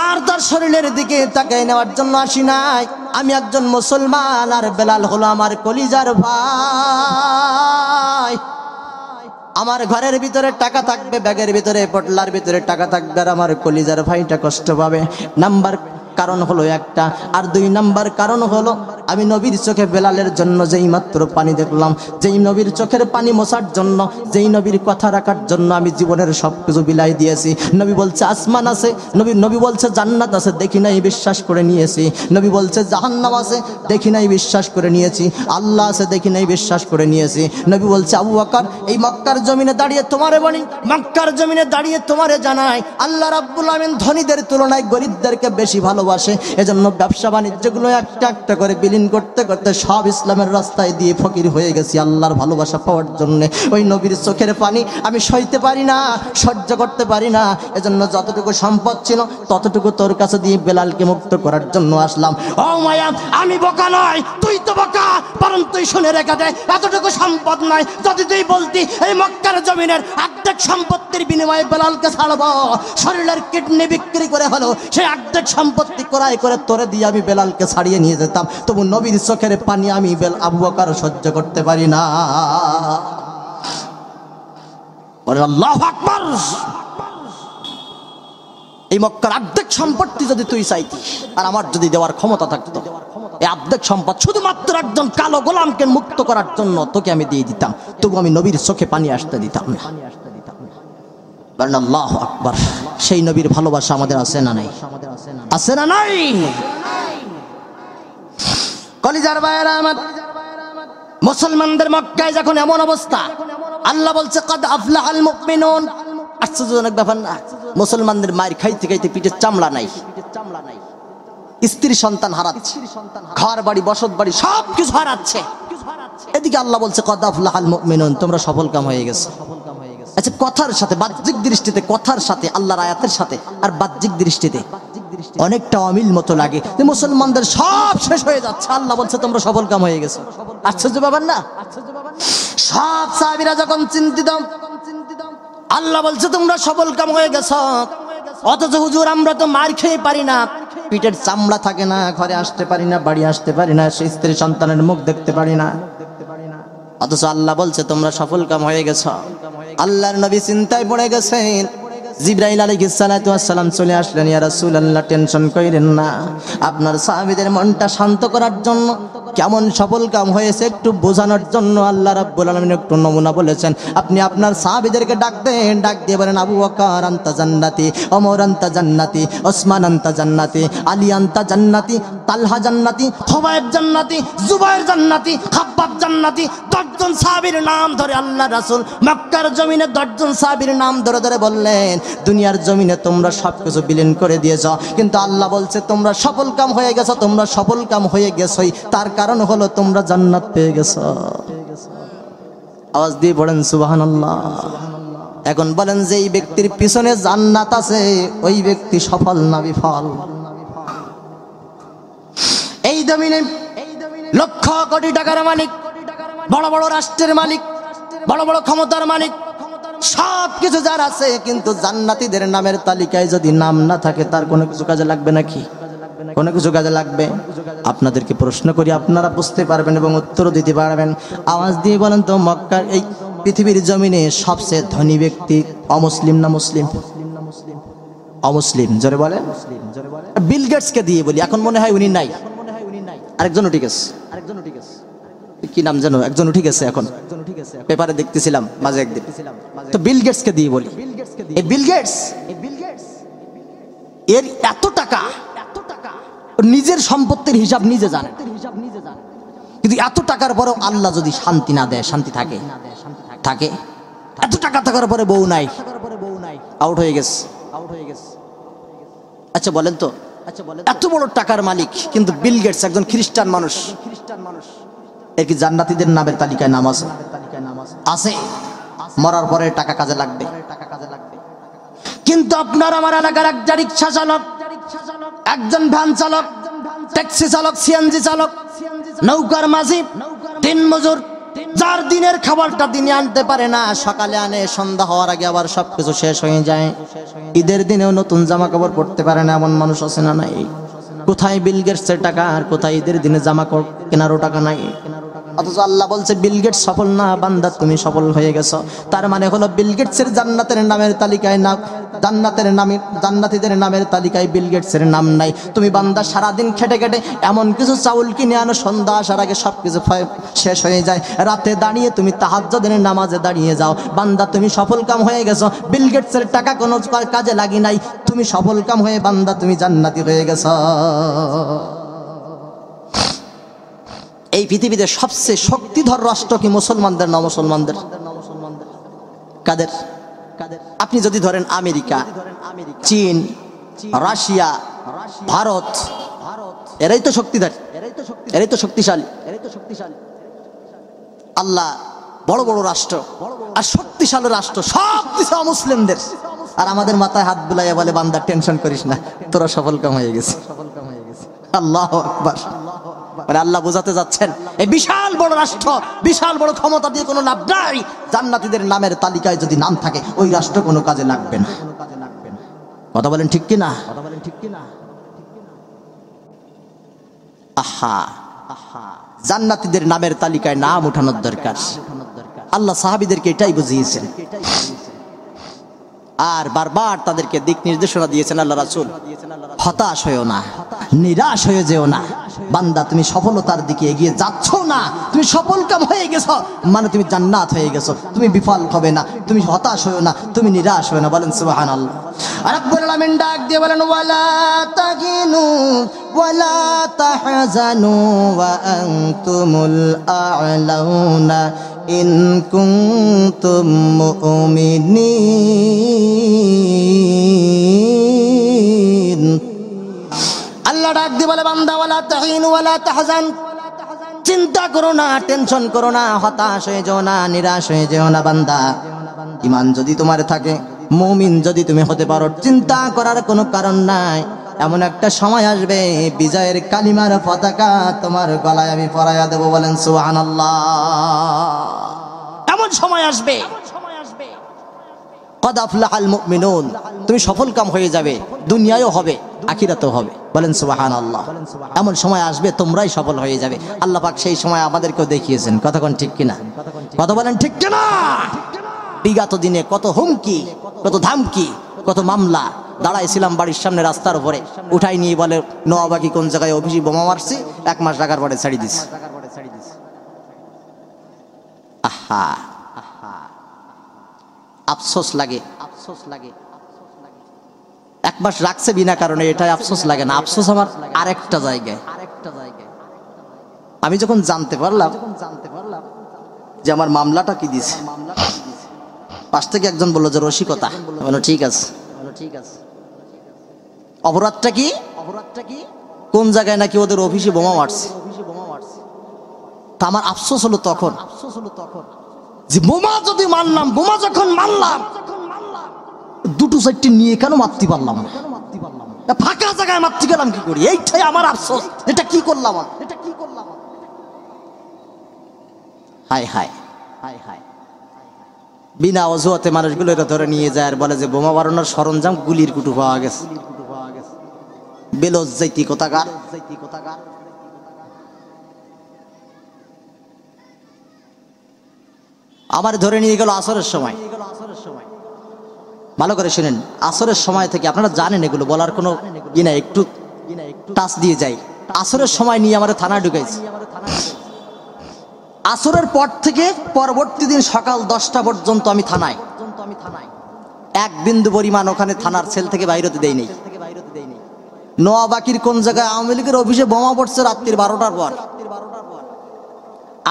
আর তার শরীরের দিকে তাকাই নেওয়ার জন্য আসি নাই। আমি একজন মুসলমান, আর বেলাল হলো আমার কলিজার ভাই। আমার ঘরের ভিতরে টাকা থাকবে, ব্যাগের ভিতরে পটলার ভিতরে টাকা থাকবে, আর আমার কলিজার ভাইটা কষ্ট পাবে। নাম্বার কারণ হলো একটা, আর 2 নাম্বার কারণ হলো আমি নবীর চোখে বেলালের জন্য যেই মাত্র পানি দেখলাম, যেই নবীর চোখের পানি মোছার জন্য, যেই নবীর কথা রাখার জন্য আমি জীবনের সবকিছু বিলাই দিয়েছি। নবী বলছে আসমান আছে, নবী বলছে জান্নাত আছে, দেখি নাই বিশ্বাস করে নিয়েছি। নবী বলছে জাহান্নাম আছে, দেখি নাই বিশ্বাস করে নিয়েছি। আল্লাহ আছে, দেখি নাই বিশ্বাস করে নিয়েছি। নবী বলছে আবু বকর, এই মক্কার জমিনে দাঁড়িয়ে তোমারে বলি, মক্কার জমিনে দাঁড়িয়ে তোমারে জানাই, আল্লাহ রাব্বুল আমিন ধনীদের তুলনায় গরিবদেরকে বেশি ভালোবাসে। এজন্য ব্যবসা বাণিজ্যগুলো একটা একটা করে বিলীন করতে করতে সব ইসলামের রাস্তায় দিয়ে ফকির হয়ে গেছি আল্লাহর ভালোবাসা পাওয়ার জন্য। ওই নবীর চোখের পানি আমি সইতে পারি না, সহ্য করতে পারি না। এজন্য যতটুকু সম্পদ ছিল ততটুকু তোর কাছে দিয়ে বেলালকে মুক্ত করার জন্য আসলাম। ও মায়া, আমি বোকা নয়, তুই তো বোকা। বরং তুই শুনে রেখে দে, এতটুকু সম্পদ নয়। যদি তুই বলতি এই মক্কার জমিনের অর্ধেক সম্পত্তির বিনিময়ে বেলালকে ছাড়বো, শরীরের কিডনি বিক্রি করে হলো সেই অর্ধেক সম্পত্তি ক্রয় করে তোরে দিয়ে আমি বেলালকে ছাড়িয়ে নিয়ে যেতাম, তবু নবীর চোখের পানি আমি আবু বকর সহ্য করতে পারি না। আল্লাহু আকবার। এই মক্কার অর্ধেক সম্পত্তি যদি তুই চাইতি আর আমার যদি দেওয়ার ক্ষমতা থাকতো, এই অর্ধেক সম্পদ শুধুমাত্র একজন কালো গোলামকে মুক্ত করার জন্য তোকে আমি দিয়ে দিতাম, তবু আমি নবীর চোখে পানি আসতে দিতাম না। আল্লাহু আকবার। সেই নবীর ভালোবাসা আমাদের আছে না নাই? আছে না নাই? কলিজার ভাইয়েরা আমার, মুসলমানদের মক্কায় যখন এমন অবস্থা, আল্লাহ বলছে কদ আফলাহাল মুমিনুন। আশ্চর্যজনক ব্যাপার না? মুসলমানদের মায়ের খাইতে খাইতে পিঠের চামড়া নাই, স্ত্রী সন্তান হারাচ্ছে, ঘর বাড়ি বসত বাড়ি সব কিছু হারাচ্ছে। এদিকে আল্লাহ বলছে কদ আফলাহাল মুমিনুন, তোমরা সফলকাম হয়ে গেছো। আচ্ছা, কথার সাথে বাহ্যিক দৃষ্টিতে, কথার সাথে আল্লাহর আয়াতের সাথে আর বাহ্যিক দৃষ্টিতে অনেকটা অমিল মতো লাগে যে মুসলমানদের সব শেষ হয়ে যাচ্ছে, আল্লাহ বলছে তোমরা সফলকাম হয়ে গেছো। আশ্চর্য ব্যাপার না? সব সাহাবীরা যখন চিন্তিত, আল্লাহ বলছে তোমরা সফলকাম হয়ে গেছো। অথচ হুজুর আমরা তো মার খেয়ে পারি না, পিঠের চামড়া থাকে না, ঘরে আসতে পারি না, বাড়ি আসতে পারি না, সেই স্ত্রী সন্তানের মুখ দেখতে পারি না, অথচ আল্লাহ বলছে তোমরা সফলকাম হয়ে গেছো। আল্লাহর নবী চিন্তায় পড়ে গেছেন। জিবরাইল আলাইহিস সালাতু ওয়াস সালাম চলে আসলেন, ইয়া রাসূলুল্লাহ টেনশন কইরেন না, আপনার সাহাবীদের মনটা শান্ত করার জন্য, কেমন সফল কাম হয়েছে একটু বোঝানোর জন্য আল্লাহ রাব্বুল আলামিন একটু নমুনা বলেছেন। আপনি আপনার সাহাবীদেরকে ডাক দেন, ডাক দিয়ে বলেন আবু বকর আনতা জান্নাতি, ওমর আনতা জান্নাতি, ওসমান আনতা জান্নাতি, আলী আনতা জান্নাতি, তালহা জান্নাতি, খুবাইব জান্নাতি, জুবাইর জান্নাতি, খাব্বাব জান্নাতি। 10 জন সাহাবীর নাম ধরে আল্লাহ রাসূল মক্কার জমিনে 10 জন সাহাবীর নাম ধরে ধরে বললেন, দুনিয়ার জমিনে তোমরা সবকিছু বিলীন করে দিয়েছো, কিন্তু আল্লাহ বলছে তোমরা সফল কাম হয়ে গেছো, তোমরা সফল কাম হয়ে গেছোই, তার কারণ হলো তোমরা জান্নাত পেয়ে গেছো। আওয়াজ দিয়ে পড়েন সুবহানাল্লাহ। এখন বলেন যে এই ব্যক্তির পিছনে জান্নাত আছে, ওই ব্যক্তি সফল না বিফল? জমিনে লক্ষ কোটি টাকার মালিক, বড় বড় রাষ্ট্রের মালিক, বড় বড় ক্ষমতার মালিক, সব কিছু যার আছে, কিন্তু জান্নাতীদের নামের তালিকায় যদি নাম না থাকে তার কোনো কিছু কাজে লাগবে নাকি? কোনো কিছু কাজে লাগবে? আপনাদেরকে প্রশ্ন করি, আপনারা বুঝতে পারবেন এবং উত্তর দিতে পারবেন। আওয়াজ দিয়ে বলেন তো, মক্কার এই পৃথিবীর জমিনে সবচেয়ে ধনী ব্যক্তি অমুসলিম না মুসলিম? অমুসলিম। জোরে বলেন। বিল গেটসকে দিয়ে বলি, এখন মনে হয় উনি নাই, আরেকজন উঠে গেছে। কি নাম জানো? একজন উঠে গেছে, এখন পেপারে দেখতেছিলাম মাঝে একদিন। তো বিল গেটসকে দিয়ে বলি, এই বিল গেটস এর এত টাকা, নিজের সম্পত্তির হিসাব নিজে জানে, কিন্তু এত টাকার পরেও আল্লাহ যদি শান্তি না দেয়, শান্তি থাকে? থাকে। এত টাকা থাকার পরে বউ নাই, আউট হয়ে গেছে। আচ্ছা বলেন তো, এত বড় টাকার মালিক কিন্তু বিল গেটস একজন খ্রিস্টান মানুষ, এর কি জান্নাতীদের নামের তালিকায় নাম আছে? আছে। মরার পরে টাকা কাজে লাগবে। কিন্তু আপনার আমার এলাকার একজন রিক্সা চালক, একজন ভ্যান চালক, ট্যাক্সি চালক, সিএনজি চালক, নৌকার মাঝি, দিন মজুর, যার দিনের খাবারটা দিনে আনতে পারে না, সকালে আনে, সন্ধ্যা হওয়ার আগে আবার সবকিছু শেষ হয়ে যায়। ঈদের দিনেও নতুন জামা কাপড় পরতে পারে না, এমন মানুষ আছে না নাই? কোথায় বিল গেটসের টাকা, আর কোথায় ঈদের দিনে জামা কাপড় কেনারও টাকা নাই? অথচ আল্লাহ বলছে বিল গেটস সফল না, বান্দা তুমি সফল হয়ে গেছো। তার মানে হলো বিল গেটসের জান্নাতের নামের তালিকায় না, জান্নাতীদের নামের তালিকায় বিল গেটসের নাম নাই। তুমি বান্দা সারাদিন খেটে খেটে এমন কিছু চাউল কিনে আনো, সন্ধ্যা আসার আগে সবকিছু শেষ হয়ে যায়, রাতে দাঁড়িয়ে তুমি তাহাজ্জুদের নামাজে দাঁড়িয়ে যাও, বান্দা তুমি সফল কাম হয়ে গেছো। বিল গেটসের টাকা কোনো কাজে লাগি নাই, তুমি সফল কাম হয়ে বান্দা তুমি জান্নাতি হয়ে গেছো। এই পৃথিবীতে সবচেয়ে শক্তিধর রাষ্ট্র কি মুসলমানদের না মুসলমানদের? কাদের? আপনি যদি ধরেন আমেরিকা, চীন, রাশিয়া, ভারত, এরাই তো শক্তিধর, এরাই তো শক্তিশালী। আল্লাহ বড় বড় রাষ্ট্র আর শক্তিশালী রাষ্ট্র সব কিছু মুসলিমদের, আর আমাদের মাথায় হাত বুলাইয়া বলে বান্দা টেনশন করিস না, তোরা সফল কাম হয়ে গেছে। আল্লাহু আকবার। মানে আল্লাহ বোঝাতে যাচ্ছেন এই বিশাল বড় রাষ্ট্র, বিশাল বড় ক্ষমতা দিয়ে কোনো লাভ নাই, জান্নাতীদের নামের তালিকায় যদি নাম থাকে ওই রাষ্ট্র কোনো কাজে লাগবে না। কথা বলেন ঠিক কিনা? আহা, জান্নাতীদের নামের তালিকায় নাম উঠানোর দরকার। আল্লাহ সাহাবীদেরকে এটাই বুঝিয়েছেন, আর বারবার তাদেরকে দিক নির্দেশনা দিয়েছেন আল্লাহ রাসূল। হতাশ হয়েও না, নিরাশ হয়ে যেও না, বান্দা তুমি সফলতার দিকে এগিয়ে যাচ্ছ না, তুমি সফল কাম হয়ে গেছো, মানে তুমি জান্নাত হয়ে গেছো, তুমি বিফল হবে না, তুমি হতাশ হয়েও না, তুমি নিরাশ হয়ে না। বলেন সুবহানাল্লাহ। রব্বুল আলামিন ডাক দিয়ে বলেন, ওয়ালা তাহিনু ওয়ালা তাহজানু ওয়া আনতুমুল আ'লাউনা ইন কুনতুম মুমিনিন। আল্লাহ ডাক দিয়ে বলে, বান্দা ওয়ালা তাহিনু ওয়ালা তাহজান, চিন্তা করো না, টেনশন করো না, হতাশ হয়ে যেও না, নিরাশ হয়ে যেও না। বান্দা ঈমান যদি তোমার থাকে, মুমিন যদি তুমি হতে পারো, চিন্তা করার কোনো কারণ নাই। এমন একটা সময় আসবে বিজয়ের কালিমার পতাকা তোমার গলায় আমি পরাইয়া দেব। বলেন সুবহানাল্লাহ। এমন সময় আসবে, কদ আফলাহাল মুমিনুন, তুমি সফল কাম হয়ে যাবে, দুনিয়ায়ও হবে আখিরাতেও হবে। বলেন সুবহানাল্লাহ। এমন সময় আসবে তোমরাই সফল হয়ে যাবে। আল্লাহ পাক সেই সময় আমাদেরকেও দেখিয়েছেন। কতক্ষণ ঠিক কিনা? কথা বলেন ঠিক কিনা? বিগত দিনে কত হুমকি, কত ধামকি, কত মামলা, দাঁড়াইছিলাম বাড়ির সামনে রাস্তার উপরে, উঠাই নিয়ে বলে নোয়াবাকি কোন জায়গায় অফিসে বোমা মারছি, 1 মাস রাখার পরে ছাড়ি দিস। আহা, আফসোস লাগে, আফসোস লাগে। 1 মাস রাখছে বিনা কারণে, এটাই আফসোস লাগে না। আফসোস আমার আরেকটা জায়গায়। আমি যখন জানতে পারলাম যে আমার মামলাটা কি দিছে, পাশ থেকে একজন বললো যে রসিকতা। বলো ঠিক আছে, অপরাধটা কি? কোন জায়গায় নাকি ওদের অফিসে বোমা মারছে। তা আমার আফসোস হলো তখন যে বোমা যদি মারলাম, বোমা যখন মারলাম, 2-4টি নিয়ে কেন মারতে পারলাম না? ফাঁকা জায়গায় মারতে গেলাম কি করি, এইটাই আমার আফসোস। এটা কি করলাম, হায় হায় হায় হায়। বিনা অজুহাতে মানুষগুলো এটা ধরে নিয়ে যায় আর বলে যে বোমা বানানোর সরঞ্জাম গুলির কুটু পাওয়া গেছে। বেলজ যাইতি কোথাকার। আমার ধরে নিয়ে গেল আসরের সময়। ভালো করে শুনেন, আসরের সময় থেকে আপনারা জানেন এগুলো বলার কোনো না, একটু টাচ দিয়ে যাই। আসরের সময় নিয়ে আমার থানায় ঢুকাইছি। আসরের পর থেকে পরবর্তী দিন সকাল 10টা পর্যন্ত আমি থানায়, এক বিন্দু পরিমাণ ওখানে থানার সেল থেকে বাইরে হতে দেই নেই। নোয়াবাকির কোন জায়গায় আওয়ামী লীগের অফিসে বোমা পড়ছে রাত্রির 12টার পর।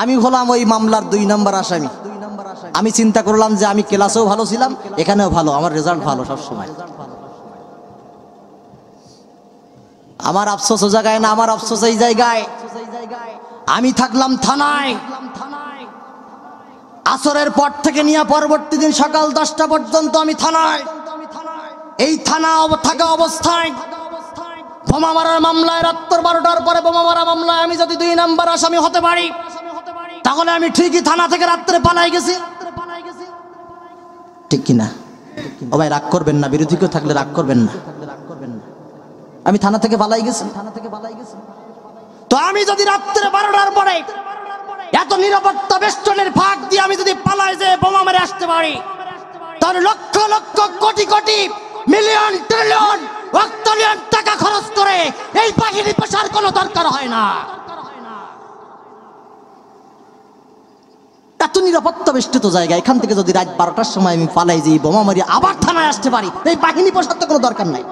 আমি হলাম ওই মামলার 2 নম্বর আসামি। আমি চিন্তা করলাম যে আমি ক্লাসেও ভালো ছিলাম, এখানেও ভালো, আমার রেজাল্ট ভালো সবসময়। আমার আফসোস ও জায়গায় না, আমার আফসোস এই জায়গায়। আমি থাকলাম থানায় আসরের পর থেকে নিয়ে পরবর্তী দিন সকাল 10টা পর্যন্ত আমি থানায়। এই থানা থাকা অবস্থায় বোমা মারার মামলায় রাত্র 12টার পরে বোমা মারা মামলায় আমি যদি 2 নম্বর আসামি হতে পারি, তাহলে আমি ঠিকই থানা থেকে রাত্রে পালাই গেছি, ঠিক কিনা? ও ভাই রাগ করবেন না, বিরোধী কেউ থাকলে রাগ করবেন না। আমি থানা থেকে পালাই গেছি। তো আমি যদি রাত্রে 12টার পরে এত নিরাপত্তা বেষ্টনের ফাঁক দিয়ে আমি যদি পালাই যে বোমা মেরে আসতে পারি, তাহলে লক্ষ লক্ষ কোটি কোটি মিলিয়ন ট্রিলিয়ন অক্টোলিয়ন টাকা খরচ করে এই বাহিনী পেশার কোনো দরকার হয় না। এত নিরাপত্তা বেষ্টিত জায়গা, এখান থেকে যদি রাত 12টার সময় আমি পালাই যে বোমা মারি আবার থানায় আসতে পারি, এই বাহিনী পেশার তো কোনো দরকার নাই।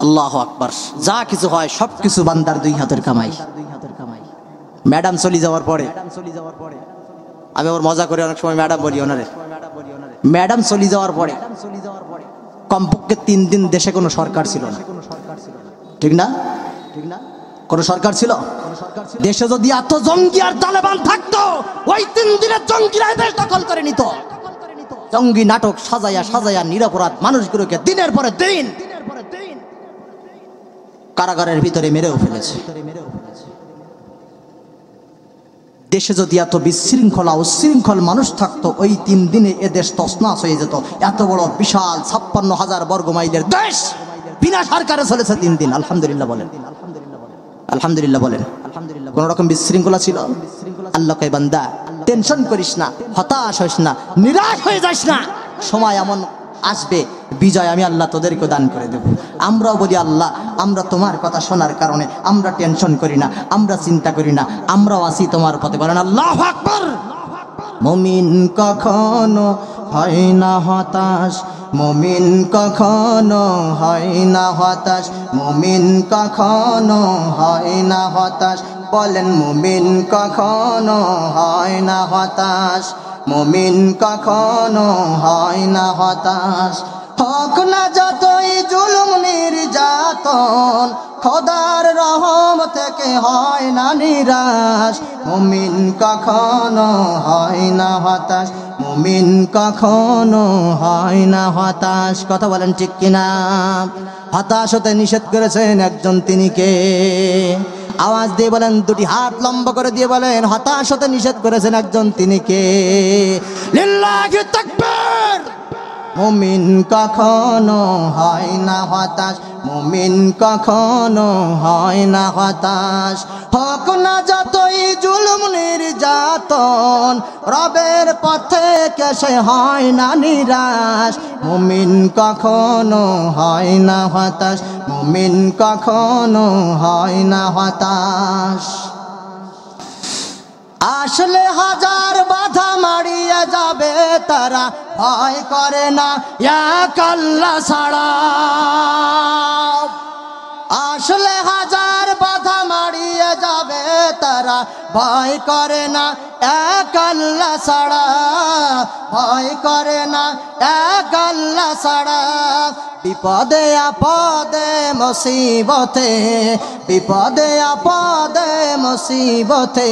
আল্লাহু আকবার। যা কিছু হয় সবকিছু বান্দার 2 হাতের কামাই। ম্যাডাম চলে যাওয়ার পরে আমি ওর মজা করে অনেক সময় ম্যাডাম বলি ওনারে, ম্যাডাম চলে যাওয়ার পরে কমপক্ষে 3 দিন দেশে কোনো সরকার ছিল না, ঠিক না? কোন সরকার ছিল? দেশে যদি এত জঙ্গি আর তালেবান থাকতো, ওই 3 দিনের জঙ্গিরা দেশ দখল করে নিত। জঙ্গি নাটক সাজায়া সাজায়া নিরপরাধ মানুষগুলোকে দিনের পরে দিন কারাগারের ভিতরে মেরেও ফেলেছে। দেশে যদি এত বিশৃঙ্খলা উশৃঙ্খল মানুষ থাকতো, ওই 3 দিনে এ দেশ তছনছ হয়ে যেত। এত বড় বিশাল 56,000 বর্গ মাইলের দেশ বিনা সরকারে চলেছে 3 দিন। আলহামদুলিল্লাহ বলেন, আলহামদুলিল্লাহ বলেন। কোন রকম বিশৃঙ্খলা ছিল? আল্লাহ কয় বান্দা টেনশন করিস না, হতাশ হইস না, নিরাশ হয়ে যাস না। সময় এমন আসবে, বিজয় আমি আল্লাহ তোদেরকে দান করে দেব। আমরাও বলি আল্লাহ, আমরা তোমার কথা শোনার কারণে আমরা টেনশন করি না, আমরা চিন্তা করি না, আমরাও আছি তোমার পথে। বলেন আল্লাহু আকবার। মুমিন কখনো হয় না হতাশ, মুমিন কখনো হয় না হতাশ, মুমিন কখনো হয় না হতাশ। বলেন মুমিন কখনো হয় না হতাশ, মুমিন কখনো হয় না হতাশ। হক না যতই জুলুম নির্যাতন, খোদার রহম থেকে হয় না নিরাশ। মুমিন কখনো হয় না হতাশ, মুমিন কখনো হয় না হতাশ। কথা বলেন ঠিক কিনা? হতাশ হতে নিষেধ করেছেন একজন, তিনি কে? আওয়াজ দিয়ে বলেন, 2টি হাত লম্বা করে দিয়ে বলেন, হতাশ হতে নিষেধ করেছেন একজন, তিনি কে? লিল্লাহি তাকবীর। মুমিন কখনো হয় না হতাশ, মুমিন কখনো হয় না হতাশ। হক না যতই জুলুম নির্যাতন, রবের পথে কেসে হয় না নিরাশ। মুমিন কখনো হয় না হতাশ, মুমিন কখনো হয় না হতাশ। আসলে হাজার বাধা মারিয়ে যাবে তারা, ভয় করে না এক আল্লাহ ছাড়া। আসলে হাজার বাধা মারিয়ে যাবে তারা, ভয় করে না এক আল্লাহ ছাড়া, ভয় করে না এক আল্লাহ ছাড়া। বিপদে আপদে মুসিবতে, বিপদে আপদে মুসিবতে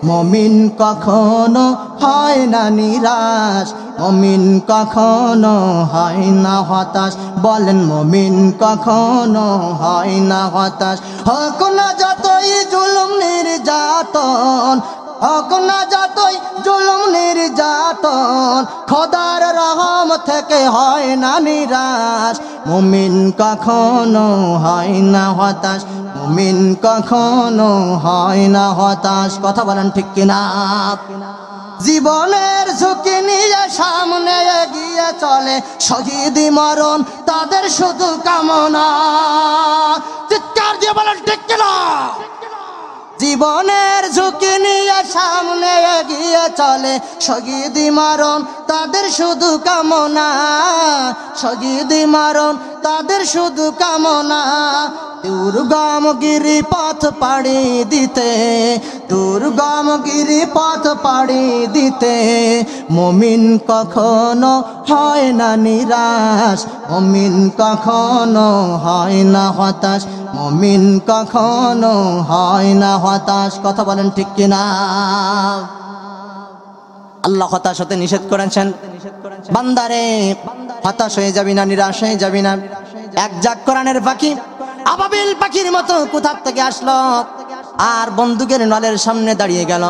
মুমিন কখনো হয় না নিরাশ, মুমিন কখনো হয় না হতাশ। বলেন মুমিন কখনো হয় না হতাশ। হোক না যতই জুলুম নির্যাতন, হোক না যতই জুলুম নির্যাতন, খোদার রহম থেকে হয় না নিরাশ। মুমিন কখনো হয় না হতাশ, মুমিন কখনো হয় না হতাশ। কথা বলেন ঠিক কিনা? জীবনের ঝুঁকি নিয়ে সামনে এগিয়ে চলে, শহীদি মরণ তাদের শুধু কামনা। চিৎকার দিয়ে বলেন ঠিক কিনা? জীবনের ঝুঁকি নিয়ে সামনে এগিয়ে চলে, শহীদি মরণ তাদের শুধু কামনা, শহীদি মরণ তাদের শুধু কামনা। দুর্গম গিরিপথ পাড়ি দিতে, দুর্গম গিরিপথ পাড়ি দিতে মুমিন কখনো হয় না নিরাশ, মুমিন কখনো হয় না হতাশ, মুমিন কখনো হয় না হতাশ। কথা বলেন ঠিক কিনা? আল্লাহ হতাশ হতে নিষেধ করেছেন। বান্দারে হতাশ হয়ে যাবি না, নিরাশ হয়ে যাবি না। এক জাক কোরআনের পাখি আবাবিল পাখির মতো কোথা থেকে আসলো আর বন্দুকের নলের সামনে দাঁড়িয়ে গেল।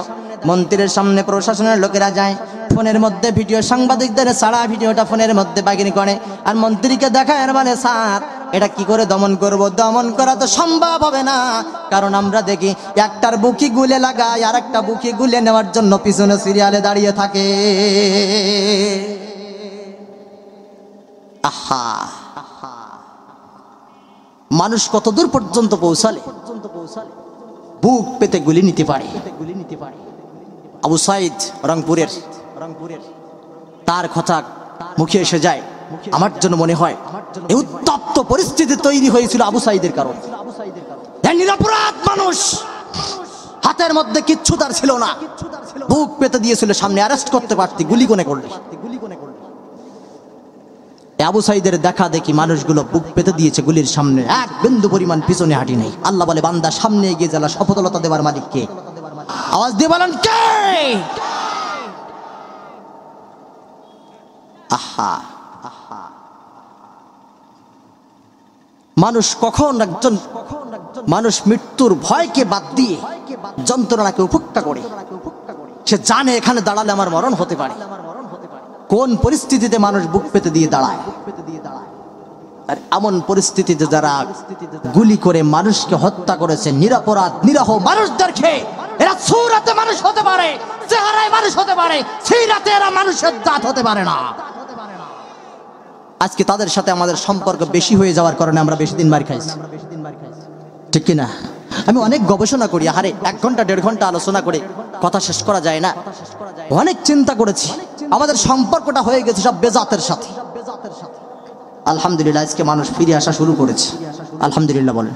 মন্ত্রীর সামনে প্রশাসনের লোকেরা যায়, ফোনের মধ্যে ভিডিও, সাংবাদিকদের সারা ভিডিওটা ফোনের মধ্যে বাগিনি করে আর মন্ত্রীকে দেখায় আর বলে, স্যার এটা কি করে দমন করব? দমন করা তো সম্ভব হবে না, কারণ আমরা দেখি একটার বুকি গুলে লাগায় আর একটা বুকি গুলে নেওয়ার জন্য পিছনে সিরিয়ালে দাঁড়িয়ে থাকে। আহা, মানুষ কত দূর পর্যন্ত পৌঁছালে বুক পেতে গুলি নিতে পারে। আবু সাইদ রংপুরের, তার কথা মুখে এসে যায়, আমার জন্য মনে হয় এই উত্তপ্ত পরিস্থিতি তৈরি হয়েছিল আবু সাইদের কারণে। নিরপরাধ মানুষ, হাতের মধ্যে কিচ্ছু তার ছিল না, বুক পেতে দিয়েছিল, সামনে অ্যারেস্ট করতে পারতি, গুলি কোনে করলি। আবু সাইদের দেখা দেখি মানুষগুলো বুক পেতে দিয়েছে গুলির সামনে, এক বিন্দু পরিমাণ পিছনে হাঁটি নেই। আল্লাহ বলে, বান্দা সামনে এগিয়ে জ্বালা, সফলতা দেবার মালিক কে? আওয়াজ দিয়ে বলেন কে? আহা, মানুষ কখন একজন মানুষ মৃত্যুর ভয়কে বাদ দিয়ে যন্ত্রণাকে উপেক্ষা করে, সে জানে এখানে দাঁড়ালে আমার মরণ হতে পারে। কোন পরিস্থিতিতে মানুষ বুক পেতে দিয়ে দাঁড়ায়? আর এমন পরিস্থিতিতে যারা গুলি করে মানুষকে হত্যা করেছে, নিরপরাধ নিরহ মানুষদেরকে, এরা সূরাতে মানুষ হতে পারে, চেহারায় মানুষ হতে পারে, সেই রাতে এরা মানুষের জাত হতে পারে না। আজকে তাদের সাথে আমাদের সম্পর্ক বেশি হয়ে যাওয়ার কারণে আমরা বেশি দিন মার খাইছি, ঠিক কিনা? আমি অনেক গবেষণা করি, আরে 1 ঘন্টা 1.5 ঘন্টা আলোচনা করে কথা শেষ করা যায় না। অনেক চিন্তা করেছি, আমাদের সম্পর্কটা হয়ে গেছে সব বেজাতের সাথে। আলহামদুলিল্লাহ আজকে মানুষ ফিরে আসা শুরু করেছে। আলহামদুলিল্লাহ বলেন,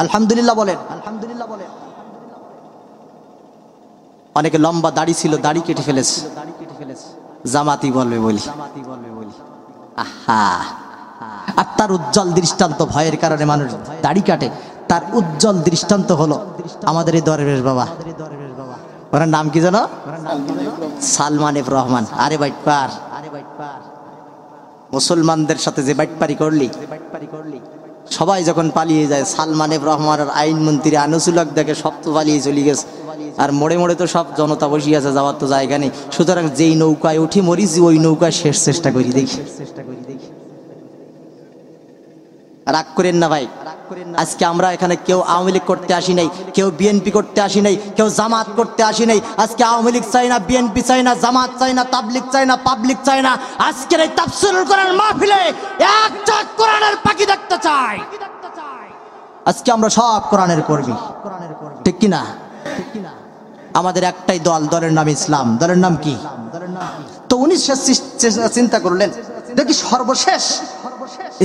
আলহামদুলিল্লাহ বলেন। অনেকে লম্বা দাড়ি ছিল, দাড়ি কেটে ফেলেছে, জামাতি বলবে বলি। আহা, আর তার উজ্জ্বল দৃষ্টান্ত, ভয়ের কারণে মানুষ দাড়ি কাটে, তার উজ্জ্বল দৃষ্টান্ত হলো আমাদের এই দরবেশ বাবা। ওনার নাম কি জানো? সালমান এফ রহমান। আরে বাইটপার, মুসলমানদের সাথে যে বাইটপারি করলি, সবাই যখন পালিয়ে যায়, সালমান এফ রহমানের আইনমন্ত্রী আনুসুলক দেখে সব তো পালিয়ে চলে গেছে, আর মোড়ে মোড়ে তো সব জনতা বসিয়ে আছে, যাওয়ার তো জায়গা নেই। সুতরাং যেই নৌকায় উঠি মরিছি, ওই নৌকায় শেষ চেষ্টা করি, দেখি। রাগ করেন না ভাই, আজকে আমরা এখানে কেউ আওয়ামী লীগ করতে আসি নাই, কেউ বিএনপি করতে আসি নাই, কেউ জামাত করতে আসি নাই। আজকে আওয়ামী লীগ চাই না, বিএনপি চাই না, জামাত চাই না, তাবলিগ চাই না, পাবলিক চাই না। আজকের এই তাফসীরুল কোরআন মাহফিলে একটা কোরআনের পাখি দেখতে চাই। আজকে আমরা সব কোরআনের কর্মী, ঠিক কিনা? আমাদের একটাই দল, দলের নাম ইসলাম। দলের নাম কি? তো উনি চিন্তা করলেন, দেখি সর্বশেষ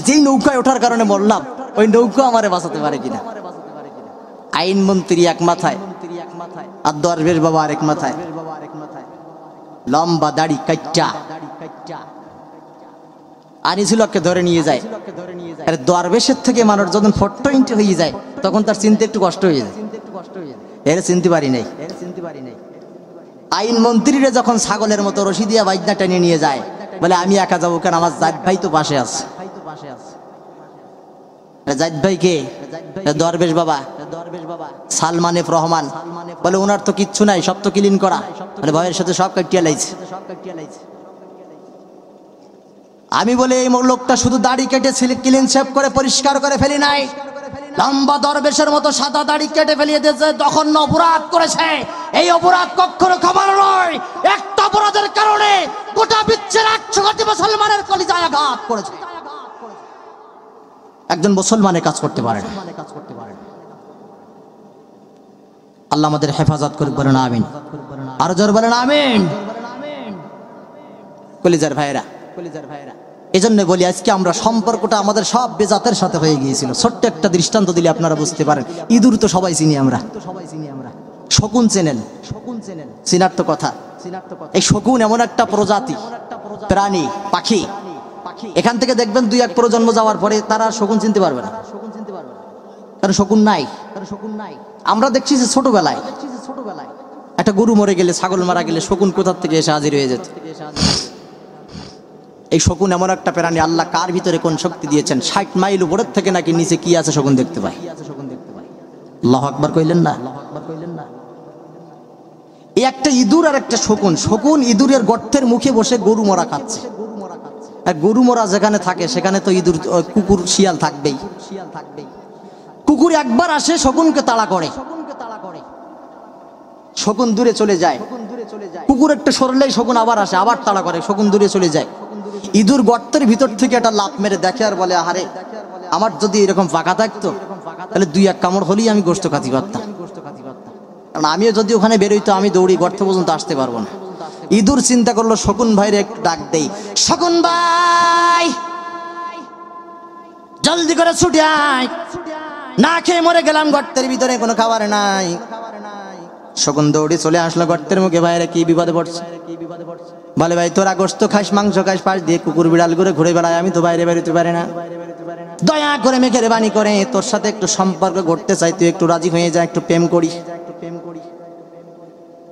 যেই নৌকায় ওঠার কারণে মরলাম, ওই নৌকা আমারে বাঁচাতে পারে কিনা। আইনমন্ত্রী এক মাথায়, আর দরবেশ বাবা আরেক মাথায়, লম্বা দাড়ি কাইটা আনিসুলকে ধরে নিয়ে যায়। আরে দরবেশের থেকে মানুষ যখন 420 হয়ে যায় তখন তার চিনতে একটু কষ্ট হয়ে যায়। এর চিনতে পারি নাই। আইন মন্ত্রীরা যখন ছাগলের মতো রশি দিয়া বাইজনা টেনে নিয়ে যায়, বলে আমি একা যাবো কেন, আমার জাত ভাই তো পাশে আছে। জাত ভাই কে? দরবেশ বাবা সালমান এফ রহমান। বলে ওনার তো কিচ্ছু নাই, সব তো ক্লিন করা। বলে ভয়ের সাথে সব কাটিয়ে লাইছে। আমি বলে এই লোকটা শুধু দাড়ি কেটে ক্লিন শেভ করে পরিষ্কার করে ফেলি নাই, লম্বা দরবেশের মতো সাদা দাড়ি কেটে ফেলিয়ে দিয়েছে। তখন অপরাধ করেছে, এই অপরাধ কখনো ক্ষমা নয়। একটা অপরাধের কারণে গোটা বিশ্বের 100 কোটি মুসলমানের কলিজায় আঘাত করেছে। একজন মুসলমানের কাজ করতে পারে না। আল্লাহ আমাদের হেফাজত করুক, বলেন আমিন। আরো জোর বলেন আমিন। কলিজার ভাইরা, এজন্য বলি আজকে আমরা সম্পর্কটা আমাদের সব বেজাতের সাথে হয়ে গিয়েছিল। ছোট্ট একটা দৃষ্টান্ত দিলে আপনারা বুঝতে পারেন। ইঁদুর তো সবাই চিনি আমরা, শকুন চেনেন? চিনার তো কথা। এই শকুন এমন একটা প্রজাতি প্রাণী, পাখি, এখান থেকে দেখবেন 2-1 প্রজন্ম যাওয়ার পরে তারা শকুন চিনতে পারবে না, কারণ শকুন নাই। আমরা দেখছি যে ছোটবেলায় একটা গরু মরে গেলে, ছাগল মারা গেলে শকুন কোথার থেকে এসে হাজির হয়ে যেত। এই শকুন এমন একটা প্রাণী, আল্লাহ কার ভিতরে কোন শক্তি দিয়েছেন, 60 মাইল উপরের থেকে নাকি নিচে কি আছে শকুন দেখতে পায়। আল্লাহু আকবার কইলেন না? এই একটা ইঁদুর আর একটা শকুন। শকুন ইঁদুরের গর্তের মুখে বসে গরু মরা খাচ্ছে। আর গরু মরা যেখানে থাকে সেখানে তো ইঁদুর, কুকুর, শিয়াল থাকবেই। কুকুর একবার আসে শকুনকে তাড়া করে, শকুন দূরে চলে যায়। কুকুর একটা সরলেই শকুন আবার আসে, আবার তাড়া করে, শকুন দূরে চলে যায়। ইঁদুর গর্তের ভিতর থেকে একটা লাফ মেরে দেখে আর বলে, আরে আমার যদি এরকম ফাঁকা থাকতো তাহলে 2-1 কামড় হলেই আমি গোশত খাতি পারতাম, কারণ আমিও যদি ওখানে বেরোইতো আমি দৌড়ি গর্ত পর্যন্ত আসতে পারবো না। ইঁদুর চিন্তা করলো শকুন ভাইরে একটু ডাক দেই। শকুন ভাই জলদি করে ছুটে আয়, না খেয়ে মরে গেলাম, গর্তের ভিতরে কোনো খাবার নাই। শকুন দৌড়ে চলে আসলো গর্তের মুখে। ভাইরে কি বিপদে পড়ছে? বলে ভাই তোরা গোশত খাস, মাংস খাস, পাশ দিয়ে কুকুর বিড়াল করে ঘুরে বেড়ায়, আমি তো বাইরে বেরোতে পারি না। দয়া করে মেহেরবানি করে তোর সাথে একটু সম্পর্ক করতে চাই, তুই একটু রাজি হয়ে যা, একটু প্রেম করি।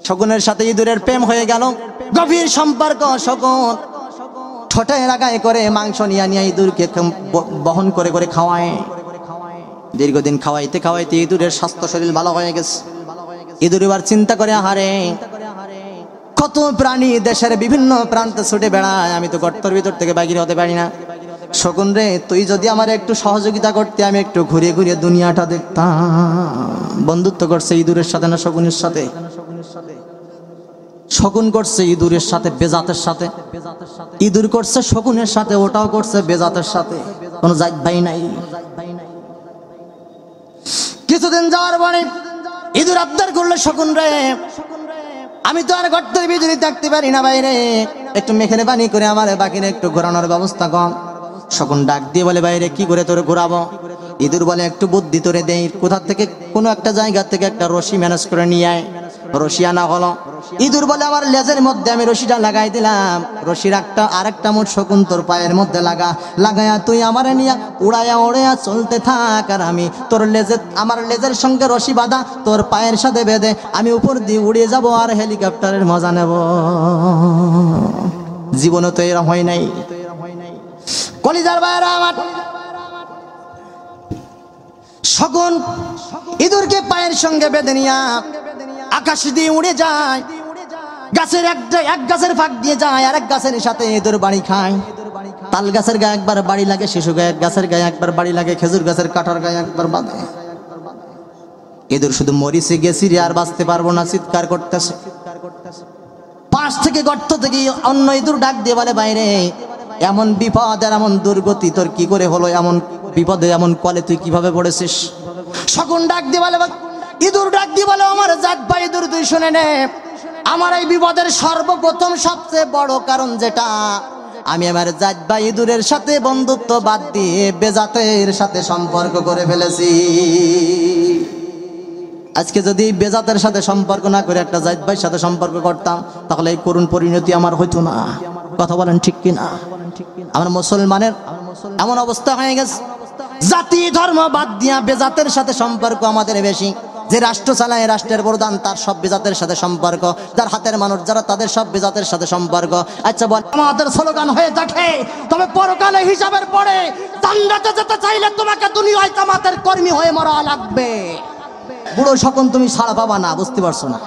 শকুনের সাথে ইঁদুরের প্রেম হয়ে গেল, গভীর সম্পর্ক। শকুন ঠোঁটে লাগায় করে মাংস নিয়ে ইঁদুরকে বহন করে করে খাওয়ায়। দীর্ঘদিন খাওয়াইতে খাওয়াইতে ইঁদুরের স্বাস্থ্য শরীর ভালো হয়ে গেছে। ইঁদুর এবার চিন্তা করে, আহারে কত প্রাণী দেশের বিভিন্ন প্রান্তে ছুটে বেড়ায়, আমি তো গর্তের ভিতর থেকে বাহির হতে পারি না। শকুন রে, তুই যদি আমার একটু সহযোগিতা করতে, আমি একটু ঘুরিয়ে ঘুরিয়ে দুনিয়াটা দেখতাম। বন্ধুত্ব করছে ইঁদুরের সাথে না শকুনের সাথে? শকুন করছে ইঁদুরের সাথে, বেজাতের সাথে। ইঁদুর করছে শকুনের সাথে, ওটাও করছে বেজাতের সাথে, কোনো জাত ভাই নাই। কিছুদিন যাওয়ার পরে ইঁদুর আবদার করলো, শকুন রে আমি তো আর গর্তের ভিতরে থাকতে পারি না, বাইরে একটু মেহেরবানি করে আমার বাকিরে একটু ঘোরানোর ব্যবস্থা কর। শকুন ডাক দিয়ে বলে, বাইরে কি করে তোরে ঘোরাবো? ইঁদুর বলে, একটু বুদ্ধি তোরে দেই, কোথা থেকে কোনো একটা জায়গা থেকে একটা রশি ম্যানেজ করে নিয়ে আয়। রশি আনা হলো। ইঁদুর বলে, আমার লেজের মধ্যে আমি রশিটা লাগাই দিলাম, রশির আরেকটা মোট শকুন তোর পায়ের মধ্যে লাগায়া তুই আমারে নিয়ে উড়াইয়া উড়াইয়া চলতে থাক, আর আমি তোর আমার লেজের সঙ্গে রশি বাঁধা তোর পায়ের সাথে বেঁধে আমি উপর দিয়ে উড়িয়ে যাব আর হেলিকপ্টারের মজা নেব। জীবনে তো এরকম হয় নাই। কলিজার ভাইরা আমার, শকুন ইঁদুরকে পায়ের সঙ্গে বেঁধে নিয়া আকাশ দিয়ে উড়ে যায়, গাছের এক গাছের ফাঁক দিয়ে যায়, আর এক গাছের সাথে ইঁদুর বাড়ি খায়। তাল গাছের গায়ে একবার বাড়ি লাগে, শিশু গাছের গায়ে একবার বাড়ি লাগে, খেজুর গাছের কাঁঠার গায়ে একবার বাঁধে। ইঁদুর শুধু মরিচে গেছি রে, আর বাঁচতে পারবো না, চিৎকার করতেছে। পাশ থেকে গর্ত থেকে অন্য ইঁদুর ডাক দিয়ে বলে, বাইরে এমন বিপদ আর এমন দুর্গতি তোর কি করে হলো? এমন বিপদে এমন কলে তুই কিভাবে পড়েছিস? শকুন ডাক দিয়ে বলে, ইঁদুর ডাক দিয়ে বলে, আমার জাত ভাই ইঁদুর তুই শুনে নে, আমার এই বিপদের সর্বপ্রথম সবচেয়ে বড় কারণ যেটা, আমি আমার জাত ভাই ইঁদুরের সাথে বন্ধুত্ব বাদ দিয়ে বেজাতের সাথে সম্পর্ক করে ফেলেছি। আজকে যদি বেজাতের সাথে সম্পর্ক না করে একটা জায়েদ ভাইয়ের সাথে সম্পর্ক করতাম, তাহলে এই করুণ পরিণতি আমার হইতো না। কথা বলেন ঠিক কিনা? আমার মুসলমানের এমন অবস্থা হয়ে গেছে, জাতি ধর্ম বাদ দিয়া বেজাতের সাথে সম্পর্ক আমাদের বেশি। যে রাষ্ট্র চালায়, রাষ্ট্রের প্রধান, তার সব বেজাতের সাথে সম্পর্ক। যার হাতের মানুষ যারা, তাদের সব বেজাতের সাথে সম্পর্ক। আচ্ছা বল, আমাদের স্লোগান হয়ে থাকে, তবে পরকালে হিসাবের পরে জান্নাতে যেতে চাইলে তোমাকে দুনিয়ায় জামাতের কর্মী হয়ে মরা লাগবে। বুড়ো শকুন তুমি ছাড়া পাবা না, বুঝতে পারছো না?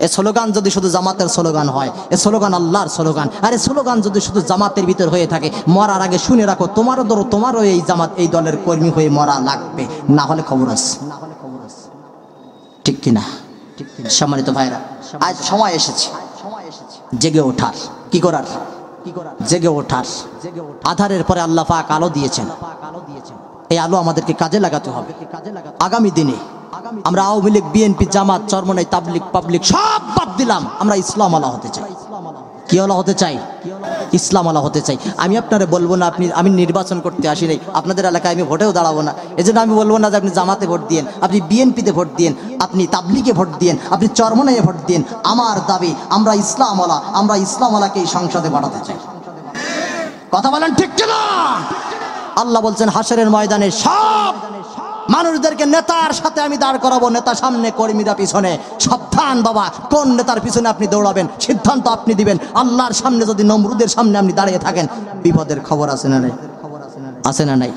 এ স্লোগান যদি শুধু জামাতের স্লোগান হয়, এ স্লোগান আল্লাহর স্লোগান। আর এ স্লোগান যদি শুধু জামাতের ভিতর হয়ে থাকে, মরার আগে শুনে রাখো, তোমারও এই জামাত, এই দলের কর্মী হয়ে মরা লাগবে, না হলে খবর আছে। ঠিক কিনা? সম্মানিত ভাইরা, আজ সময় এসেছে জেগে ওঠার। কি করার? জেগে ওঠার। আধারের পরে আল্লাহ পাক আলো দিয়েছেন, এই আলো আমাদেরকে কাজে লাগাতে হবে। আগামী দিনে আমরা আওয়ামী লীগ, বিএনপি, জামাত, চরমনাই, তাবলিগ, পাবলিক সব বাদ দিলাম। আমরা ইসলাম আলা হতে চাই। কি আলা হতে চাই? ইসলাম আলা হতে চাই। আমি আপনারা বলবো না, আমি নির্বাচন করতে আসি নাই, আপনাদের এলাকায় আমি ভোটেও দাঁড়াবো না। এজন্য আমি বলবো না যে আপনি জামাতে ভোট দিয়েন, আপনি বিএনপিতে ভোট দিয়েন, আপনি তাবলিগে ভোট দিয়েন, আপনি চরমনাইয়ে ভোট দিয়েন। আমার দাবি, আমরা ইসলাম আলা, আমরা ইসলাম আলাকে এই সংসদে বাড়াতে চাই। কথা বলেন ঠিক কিনা? আল্লাহ বলছেন হাসরের ময়দানে সব মানুষদেরকে নেতার সাথে আমি দাঁড় করাবো, নেতা সামনে, কর্মীরা পিছনে। সাবধান বাবা, কোন নেতার পিছনে আপনি দৌড়াবেন সিদ্ধান্ত আপনি দিবেন। আল্লাহর সামনে যদি নমরুদের সামনে আপনি দাঁড়িয়ে থাকেন, বিপদের খবর আছে না নাই? আছে না নাই?